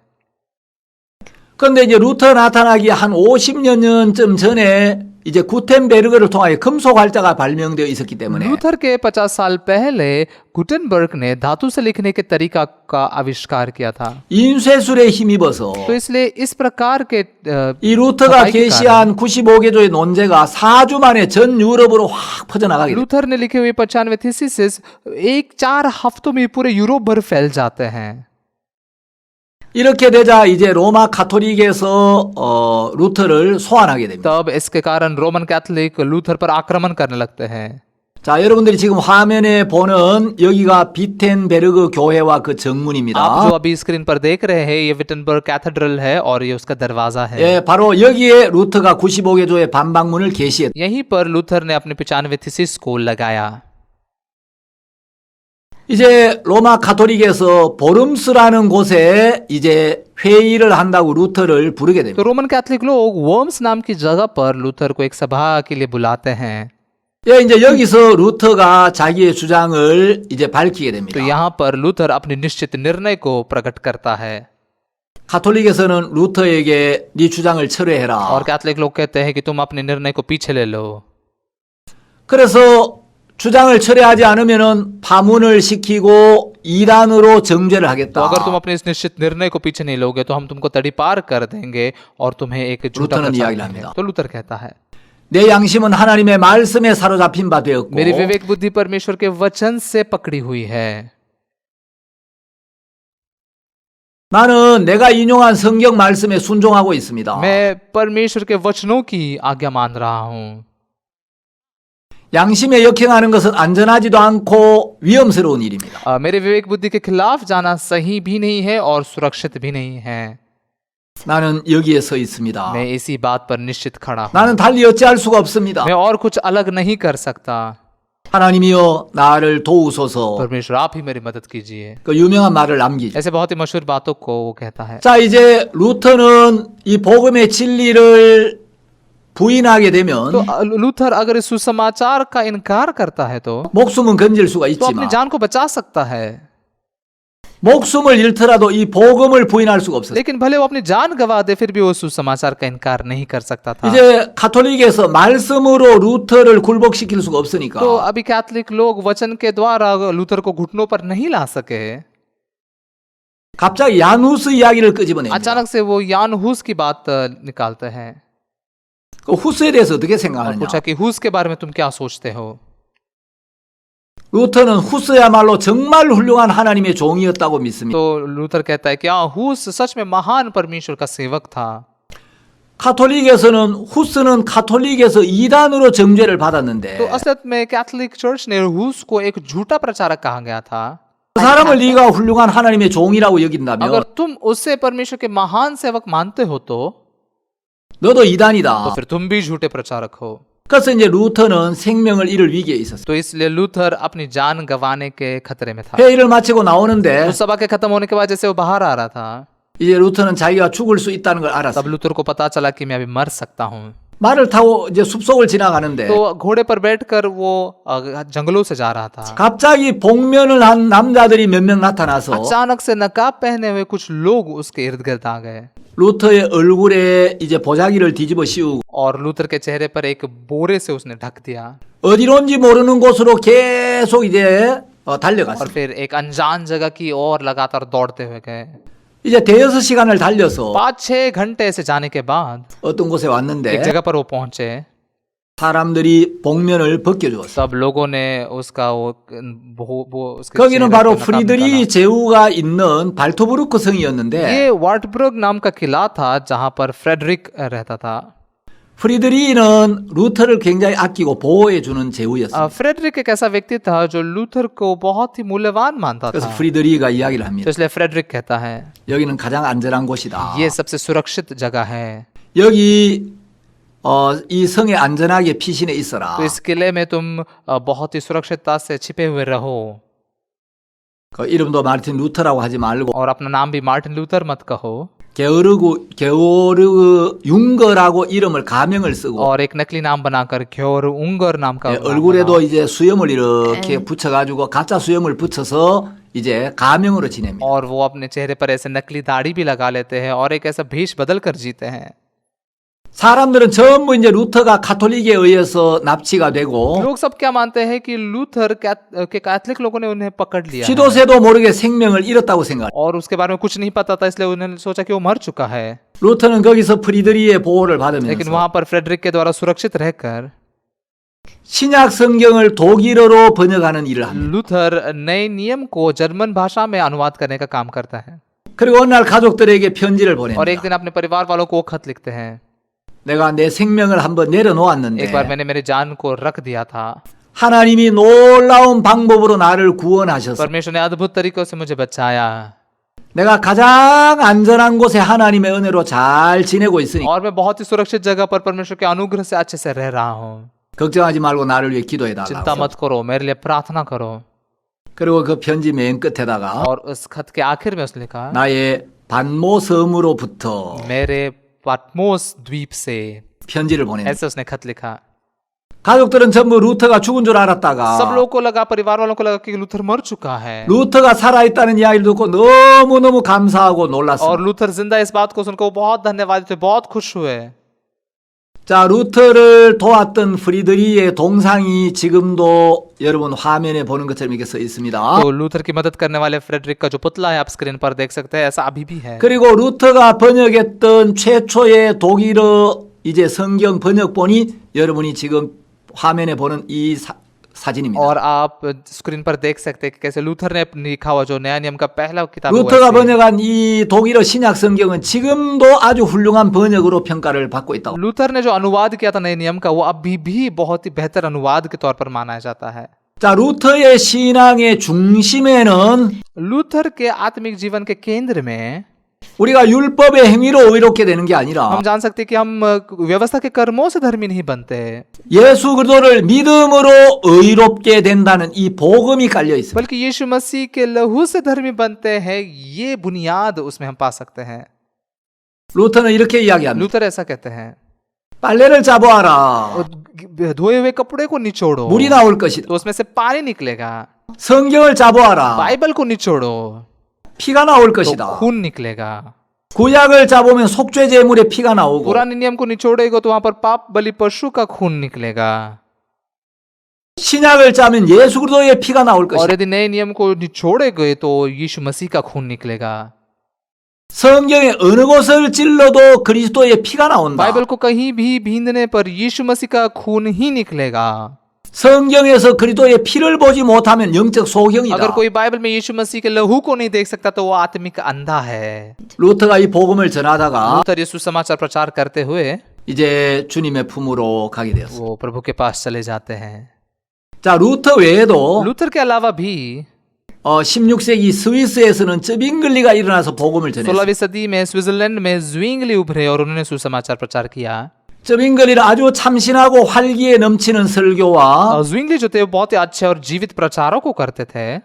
Speaker 1: 그런데 이제 루터 나타나기 한 50여 년쯤 전에 이제 구텐베르그를 통하여 금속 활자가 발명되어 있었기 때문에
Speaker 3: लूथर के 50 साल पहले गुटेनबर्ग ने धातु से लिखने के तरीका का आविष्कार किया था।
Speaker 1: 인쇄술에 힘입어서
Speaker 3: तो इसलिए इस प्रकार के
Speaker 1: 이 루터가
Speaker 3: छपाई के
Speaker 1: 게시한 95개조의 논제가 4주 만에 전 유럽으로 확 퍼져나가게 됩니다.
Speaker 3: लूथर ने लिखे हुए 95 थीसिस एक 4 हफ्तों में पूरे यूरोप भर फैल जाते हैं।
Speaker 1: 이렇게 되자 이제 로마 가톨릭에서 루터를 소환하게 됩니다.
Speaker 3: तब इसके कारण रोमन कैथोलिक लूथर पर आक्रमण करने लगते हैं।
Speaker 1: 자, 여러분들이 지금 화면에 보는 여기가 비텐베르그 교회와 그
Speaker 3: आप जो
Speaker 1: 정문입니다.
Speaker 3: अभी स्क्रीन पर देख रहे हैं ये विटनबर्ग कैथेड्रल है और ये उसका दरवाजा है।
Speaker 1: 예, 바로 여기에 루터가 95개조의 반박문을 게시했다.
Speaker 3: यहीं पर लूथर ने अपने 95 थीसिस को लगाया।
Speaker 1: 이제 로마 가톨릭에서 보름스라는 곳에 이제 회의를 한다고 루터를 부르게
Speaker 3: तो
Speaker 1: 됩니다.
Speaker 3: रोमन कैथोलिक लोग वर्म्स नाम की जगह पर लूथर को एक सभा के लिए बुलाते हैं।
Speaker 1: 예, 이제 여기서 루터가 자기의 주장을 이제 밝히게
Speaker 3: तो
Speaker 1: 됩니다.
Speaker 3: यहाँ पर लूथर अपने निश्चित निर्णय को प्रकट करता है
Speaker 1: 가톨릭에서는 루터에게 네 주장을 철회해라.
Speaker 3: और कैथोलिक लोग कहते हैं कि तुम अपने निर्णय को पीछे ले लो।
Speaker 1: 그래서 주장을 철회하지 않으면은 파문을 시키고 이단으로 정죄를
Speaker 3: तो
Speaker 1: 하겠다.
Speaker 3: अगर तुम अपने इस निश्चित निर्णय को पीछे नहीं लोगे तो हम तुमको तड़ीपार कर देंगे और तुम्हें एक झूठा
Speaker 1: लूथरन
Speaker 3: प्रचार
Speaker 1: इया기를
Speaker 3: करेंगे।
Speaker 1: 합니다.
Speaker 3: तो लूथर कहता है
Speaker 1: 내 양심은 하나님의 말씀에 사로잡힌 바 되었고
Speaker 3: मेरी विवेक बुद्धि परमेश्वर के वचन से पकड़ी हुई है।
Speaker 1: 나는 내가 인용한 성경 말씀에 순종하고 있습니다.
Speaker 3: मैं परमेश्वर के वचनों की आज्ञा मान रहा हूँ।
Speaker 1: 양심에 역행하는 것은 안전하지도 않고 위험스러운 일입니다.
Speaker 3: मेरे विवेक बुद्धि के खिलाफ जाना सही भी नहीं है और सुरक्षित भी नहीं है।
Speaker 1: 나는 여기에 서 있습니다.
Speaker 3: मैं इसी बात पर निश्चित खड़ा हूँ।
Speaker 1: 나는 달리 어찌할 수가 없습니다.
Speaker 3: मैं और कुछ अलग नहीं कर सकता।
Speaker 1: 하나님이여 나를 도우소서.
Speaker 3: परमेश्वर आप ही मेरी मदद कीजिए।
Speaker 1: 그 유명한 말을 남기죠.
Speaker 3: ऐसे बहुत ही मशहूर बातों को वो कहता है।
Speaker 1: 자, 이제 루터는 이 복음의 진리를 부인하게 되면
Speaker 3: तो लूथर अगर इस सुसमाचार का इनकार करता है तो
Speaker 1: 목숨은 건질 수가
Speaker 3: अपनी
Speaker 1: 있지만
Speaker 3: जान को बचा सकता है,
Speaker 1: 목숨을 잃더라도 이 복음을 부인할 수가 없어요.
Speaker 3: लेकिन भले वो अपनी जान गवा दे फिर भी वो सुसमाचार का इनकार नहीं कर सकता था।
Speaker 1: 이제 가톨릭에서 말씀으로 루터를 굴복시킬 수가 없으니까
Speaker 3: तो अभी कैथोलिक लोग वचन के द्वारा लूथर को घुटनों पर नहीं ला सके।
Speaker 1: 갑자기 야누스 이야기를 끄집어냅니다.
Speaker 3: अचानक से वो यान हुस की बात निकालते हैं
Speaker 1: 그 후스에 대해서 어떻게
Speaker 3: और
Speaker 1: 생각하느냐?
Speaker 3: पूछा कि हुस के बारे में तुम क्या सोचते हो।
Speaker 1: 루터는 후스야말로 정말 훌륭한 하나님의 종이었다고 믿습니다.
Speaker 3: तो लूथर कहता है कि हाँ हुस सच में महान परमेश्वर का सेवक था।
Speaker 1: 카톨릭에서는 후스는 카톨릭에서 이단으로 정죄를
Speaker 3: तो
Speaker 1: 받았는데
Speaker 3: असलियत में कैथोलिक चर्च ने हुस को एक झूठा प्रचारक कहा गया था।
Speaker 1: 그 사람을 네가 훌륭한 하나님의 종이라고
Speaker 3: अगर
Speaker 1: 여긴다면
Speaker 3: तुम उससे परमेश्वर के महान सेवक मानते हो तो
Speaker 1: 너도 이단이다.
Speaker 3: फिर तुम भी झूठे प्रचारक हो।
Speaker 1: 그래서 이제 루터는 생명을 잃을 위기에 있었어요.
Speaker 3: तो इसलिए लूथर अपनी जान गंवाने के खतरे में था।
Speaker 1: 회의를 마치고 나오는데
Speaker 3: उस सभा के खत्म होने के बाद जैसे वो बाहर आ रहा था
Speaker 1: 이제 루터는 자기가 죽을 수 있다는 걸
Speaker 3: तब
Speaker 1: 알았어요.
Speaker 3: लूथर को पता चला कि मैं अभी मर सकता हूँ।
Speaker 1: 말을 타고 이제 숲속을 지나가는데
Speaker 3: तो घोड़े पर बैठकर वो जंगलों से जा रहा था।
Speaker 1: 갑자기 복면을 한 남자들이 몇 명 나타나서
Speaker 3: अचानक से नकाब पहने हुए कुछ लोग उसके इर्द गिर्द आ गए
Speaker 1: 루터의 얼굴에 이제 보자기를 뒤집어 씌우고
Speaker 3: और लूथर के चेहरे पर एक बोरे से उसने ढक दिया
Speaker 1: 어디론지 모르는 곳으로 계속 이제
Speaker 3: और
Speaker 1: 달려갔어요.
Speaker 3: फिर एक अनजान जगह की ओर लगातार दौड़ते हुए गए।
Speaker 1: 이제 대여섯 시간을 달려서
Speaker 3: 5-6 घंटे से जाने के बाद
Speaker 1: 어떤 곳에
Speaker 3: एक
Speaker 1: 왔는데
Speaker 3: जगह पर वो पहुंचे।
Speaker 1: 사람들이 복면을 벗겨주었어요.
Speaker 3: तब लोगों ने उसका वो उसके
Speaker 1: 거기는
Speaker 3: चेहरे
Speaker 1: 바로
Speaker 3: पे नकाब
Speaker 1: 프리드리 제후가 있는 발토브루크 성이었는데
Speaker 3: ये वार्टबर्ग नाम का किला था जहां पर फ्रेडरिक रहता था।
Speaker 1: 프리드리는 루터를 굉장히 아끼고 보호해 주는 제후였어요.
Speaker 3: फ्रेडरिक एक ऐसा व्यक्ति था जो लूथर को बहुत ही मूल्यवान मानता
Speaker 1: 그래서
Speaker 3: था।
Speaker 1: 프리드리가 이야기를
Speaker 3: तो
Speaker 1: 합니다.
Speaker 3: इसलिए फ्रेडरिक कहता है
Speaker 1: 여기는 가장 안전한 곳이다.
Speaker 3: ये सबसे सुरक्षित जगह है।
Speaker 1: 여기 이 성에 안전하게 피신해 있어라.
Speaker 3: तो इस किले में तुम बहुत ही सुरक्षितता से छिपे हुए रहो
Speaker 1: 그 이름도 마르틴 루터라고 하지 말고
Speaker 3: और अपना नाम भी मार्टिन लूथर मत कहो
Speaker 1: 게오르그 융거라고 이름을 가명을 쓰고
Speaker 3: और एक नकली नाम बनाकर क्योर उंगर नाम का नाम
Speaker 1: 얼굴에도 이제 수염을 이렇게 붙여가지고 가짜 수염을 붙여서 이제 가명으로 지냅니다.
Speaker 3: और वो अपने चेहरे पर ऐसे नकली दाढ़ी भी लगा लेते हैं और एक ऐसा भेष बदल कर जीते हैं।
Speaker 1: 사람들은 전부 이제 루터가 가톨릭에 의해서 납치가 되고
Speaker 3: लोग सब क्या मानते हैं कि लूथर के कैथलिक लोगों ने उन्हें पकड़ लिया है
Speaker 1: 시도새도 모르게 생명을 잃었다고 생각.
Speaker 3: और उसके बारे में कुछ नहीं पता था इसलिए उन्होंने सोचा कि वो मर चुका है।
Speaker 1: 루터는 거기서 프리드리의 보호를
Speaker 3: लेकिन
Speaker 1: 받으면서
Speaker 3: वहां पर फ्रेडरिक के द्वारा सुरक्षित रहकर
Speaker 1: 신약 성경을 독일어로 번역하는 일을 합니다.
Speaker 3: लूथर नए नियम को जर्मन भाषा में अनुवाद करने का काम करता है
Speaker 1: 그리고 어느 날 가족들에게 편지를
Speaker 3: और एक
Speaker 1: 보냅니다.
Speaker 3: दिन अपने परिवार वालों को वो खत लिखते हैं।
Speaker 1: 내가 내 생명을 한번 내려놓았는데
Speaker 3: एक बार मैंने मेरे जान को रख दिया था,
Speaker 1: 하나님이 놀라운 방법으로 나를 구원하셔서
Speaker 3: परमेश्वर ने अद्भुत तरीकों से मुझे बचाया
Speaker 1: 내가 가장 안전한 곳에 하나님의 은혜로 잘 지내고 있으니
Speaker 3: और मैं बहुत ही सुरक्षित जगह पर परमेश्वर के अनुग्रह से अच्छे से रह रहा हूँ।
Speaker 1: 걱정하지 말고 나를 위해 기도해
Speaker 3: चिंता
Speaker 1: 달라고.
Speaker 3: मत करो, मेरे लिए प्रार्थना करो।
Speaker 1: 그리고 그 편지 맨 끝에다가
Speaker 3: और उस खत के आखिर में उसने लिखा,
Speaker 1: 나의 반모 섬으로부터
Speaker 3: मेरे पाटमोस द्वीप से,
Speaker 1: 편지를 보냅니다.
Speaker 3: ऐसे उसने खत लिखा।
Speaker 1: 가족들은 전부 루터가 죽은 줄
Speaker 3: सब
Speaker 1: 알았다가
Speaker 3: लोगों को लगा, परिवार वालों को लगा कि लूथर मर चुका है
Speaker 1: 루터가 살아있다는 이야기를 듣고 너무너무 감사하고
Speaker 3: और
Speaker 1: 놀랐어요.
Speaker 3: लूथर जिंदा इस बात को सुनकर वो बहुत धन्यवादी थे, बहुत खुश हुए।
Speaker 1: 자, 루터를 도왔던 프리드리의 동상이 지금도 여러분 화면에 보는 것처럼 이렇게 써 있습니다.
Speaker 3: तो लूथर की मदद करने वाले फ्रेडरिक का जो पुतला है आप स्क्रीन पर देख सकते हैं, ऐसा अभी भी है।
Speaker 1: 그리고 루터가 번역했던 최초의 독일어 이제 성경 번역본이 여러분이 지금 화면에 보는 이 사진입니다.
Speaker 3: और आप स्क्रीन पर देख सकते हैं कि कैसे लूथर ने लिखा हुआ जो नया नियम का पहला किताब है,
Speaker 1: 루터가
Speaker 3: वैसे
Speaker 1: 번역한 이 독일어 신약 성경은 지금도 아주 훌륭한 번역으로 평가를 받고 있다고.
Speaker 3: लूथर ने जो अनुवाद किया था नए नियम का, वो अभी भी बहुत ही बेहतर अनुवाद के तौर पर माना जाता है।
Speaker 1: 자, 루터의 신앙의 중심에는
Speaker 3: लूथर के आत्मिक जीवन के केंद्र में
Speaker 1: 우리가 율법의 행위로 의롭게 되는 게 아니라
Speaker 3: हम जान सकते हैं कि हम व्यवस्था के कर्मों से धर्मी नहीं बनते,
Speaker 1: 예수 그리스도를 믿음으로 의롭게 된다는 이 복음이 깔려 있습니다.
Speaker 3: बल्कि यीशु मसीह के लहू से धर्मी बनते हैं, ये बुनियाद उसमें हम पा सकते हैं।
Speaker 1: 루터는 이렇게 이야기합니다.
Speaker 3: लूथर ऐसा कहते हैं,
Speaker 1: 빨래를 잡아와라.
Speaker 3: धोए हुए कपड़े को निचोड़ो
Speaker 1: 물이 나올 것이다.
Speaker 3: तो उसमें से पानी निकलेगा,
Speaker 1: 성경을 잡아와라.
Speaker 3: बाइबल को निचोड़ो
Speaker 1: 피가 나올
Speaker 3: तो
Speaker 1: 것이다.
Speaker 3: खून निकलेगा,
Speaker 1: 구약을 잡으면 속죄 제물에 피가 나오고
Speaker 3: पुराने नियम को निचोड़ेगा तो वहां पर पाप बलि पशु का खून निकलेगा,
Speaker 1: 신약을 짜면 예수 그리스도의 피가 나올
Speaker 3: और
Speaker 1: 것이다.
Speaker 3: यदि नए नियम को निचोड़ेगे तो यीशु मसीह का खून निकलेगा।
Speaker 1: 성경의 어느 곳을 찔러도 그리스도의 피가 나온다.
Speaker 3: बाइबल को कहीं भी बींधने पर यीशु मसीह का खून ही निकलेगा।
Speaker 1: 성경에서 그리스도의 피를 보지 못하면 영적 소경이다.
Speaker 3: अगर कोई बाइबल में यीशु मसीह के लहू को नहीं देख सकता तो वो आत्मिक अंधा है।
Speaker 1: 루터가 이 복음을 전하다가
Speaker 3: लूथर यीशु समाचार प्रचार करते हुए
Speaker 1: 이제 주님의 품으로 가게 되었어요.
Speaker 3: वो प्रभु के पास चले जाते हैं।
Speaker 1: 자, 루터 외에도
Speaker 3: लूथर के अलावा भी
Speaker 1: 16세기 스위스에서는 쯔빙글리가 일어나서 복음을 전했어요.
Speaker 3: 16वीं सदी में स्विट्जरलैंड में ज़्विंगली उभरे और उन्होंने सुसमाचार प्रचार किया।
Speaker 1: 쯔빙글리는 아주 참신하고 활기에 넘치는 설교와
Speaker 3: ज़्विंगली जो थे वो बहुत ही अच्छे और जीवित प्रचारों को करते थे।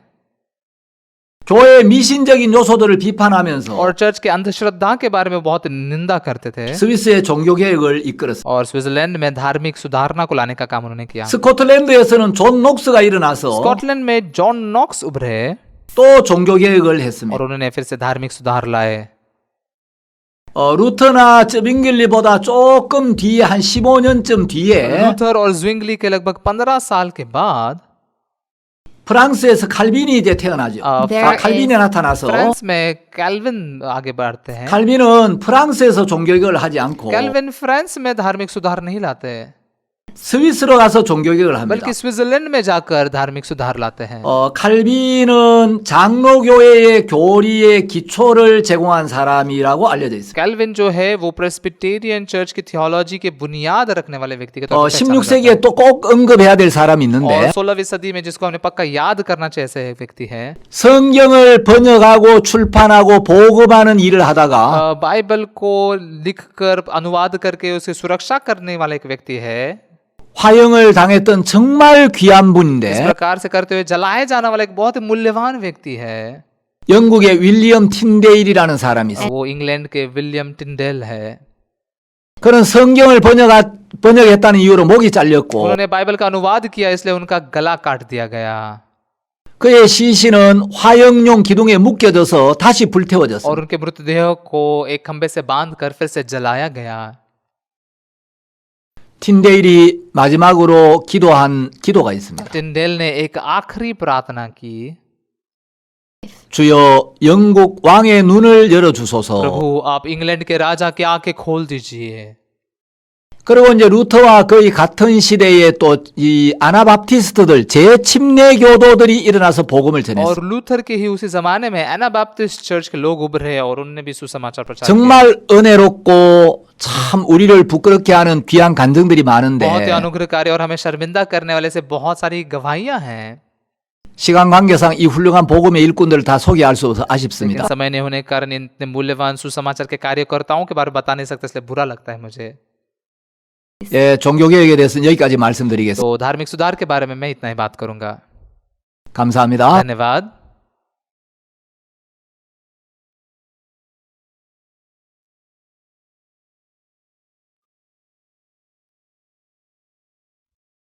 Speaker 1: 교회의 미신적인 요소들을 비판하면서
Speaker 3: और चर्च के अंधश्रद्धा के बारे में बहुत निंदा करते थे
Speaker 1: 스위스의 종교개혁을 이끌었습니다.
Speaker 3: और स्विट्जरलैंड में धार्मिक सुधारणा को लाने का काम उन्होंने किया
Speaker 1: 스코틀랜드에서는 존 녹스가 일어나서
Speaker 3: स्कॉटलैंड में जॉन नॉक्स उभरे
Speaker 1: 또 종교개혁을 했습니다.
Speaker 3: और उन्होंने फिर से धार्मिक सुधार लाए
Speaker 1: 루터나 쩌빙글리보다 조금 뒤에 한 15년쯤 뒤에
Speaker 3: लूथर और ज्विंगली के लगभग 15 साल के बाद
Speaker 1: 프랑스에서 칼빈이 이제 태어나죠.
Speaker 3: There
Speaker 1: 칼빈이 나타나서
Speaker 3: फ्रांस में कैल्विन आगे बढ़ते हैं
Speaker 1: 칼빈은 프랑스에서 종교개혁을 하지 않고
Speaker 3: कैल्विन फ्रांस में धार्मिक सुधार नहीं लाते
Speaker 1: 스위스로 가서 종교개혁을 합니다.
Speaker 3: बल्कि स्विट्जरलैंड में जाकर धार्मिक सुधार लाते हैं
Speaker 1: 칼빈은 장로교회의 교리의 기초를 제공한 사람이라고 알려져 있습니다.
Speaker 3: कैल्विन जो है वो प्रेस्बिटेरियन चर्च की थियोलॉजी के बुनियाद रखने वाले व्यक्ति के तौर पर पहचाना जाता
Speaker 1: 16세기에 또 꼭 언급해야 될 사람이
Speaker 3: है।
Speaker 1: 있는데
Speaker 3: और 16वीं सदी में जिसको हमने पक्का याद करना चाहिए ऐसे एक व्यक्ति है
Speaker 1: 성경을 번역하고 출판하고 보급하는 일을 하다가
Speaker 3: बाइबल को लिखकर अनुवाद करके उसे सुरक्षा करने वाला एक व्यक्ति है
Speaker 1: 화형을 당했던 정말 귀한
Speaker 3: इस
Speaker 1: 분인데
Speaker 3: प्रकार से करते हुए जलाए जाने वाला एक बहुत ही मूल्यवान व्यक्ति है
Speaker 1: 영국의 윌리엄 틴데일이라는 사람이 있어요.
Speaker 3: वो इंग्लैंड के विलियम टिंडेल है
Speaker 1: 그는 성경을 번역했다는 이유로 목이 잘렸고
Speaker 3: उन्होंने बाइबल का अनुवाद किया इसलिए उनका गला काट दिया गया
Speaker 1: 그의 시신은 화형용 기둥에 묶여져서 다시 불태워졌어요.
Speaker 3: और उनके मृतदेह को एक खंबे से बांधकर फिर से जलाया गया
Speaker 1: 틴데일이 마지막으로 기도한 기도가 있습니다.
Speaker 3: टिंडेल ने एक आखिरी प्रार्थना की
Speaker 1: 주여 영국 왕의 눈을 열어주소서.
Speaker 3: प्रभु आप इंग्लैंड के राजा की आंखें खोल दीजिए
Speaker 1: 그리고 이제 루터와 거의 같은 시대에 또 이 아나바프티스트들 재침례 교도들이 일어나서 복음을 전했어요.
Speaker 3: और लूथर के ही उसी जमाने में एनाबैप्टिस्ट चर्च के लोग उभरे और उनने भी सुसमाचार प्रचार किया
Speaker 1: 정말 은혜롭고 참 우리를 부끄럽게 하는 귀한 간증들이
Speaker 3: बहुत ही
Speaker 1: 많은데
Speaker 3: अनुग्रहकारी और हमें शर्मिंदा करने वाले से बहुत सारी गवाहियां हैं
Speaker 1: 시간 관계상 이 훌륭한 복음의 일꾼들을 다 소개할 수 없어
Speaker 3: लेकिन
Speaker 1: 아쉽습니다.
Speaker 3: समय नहीं होने के कारण इतने मूल्यवान सुसमाचार के कार्यकर्ताओं के बारे में बता नहीं सकते इसलिए बुरा लगता है मुझे
Speaker 1: 예, 종교개혁에 대해서는 여기까지 말씀드리겠습니다.
Speaker 3: तो धार्मिक सुधार के बारे में मैं इतना ही बात करूंगा
Speaker 1: 감사합니다.
Speaker 3: धन्यवाद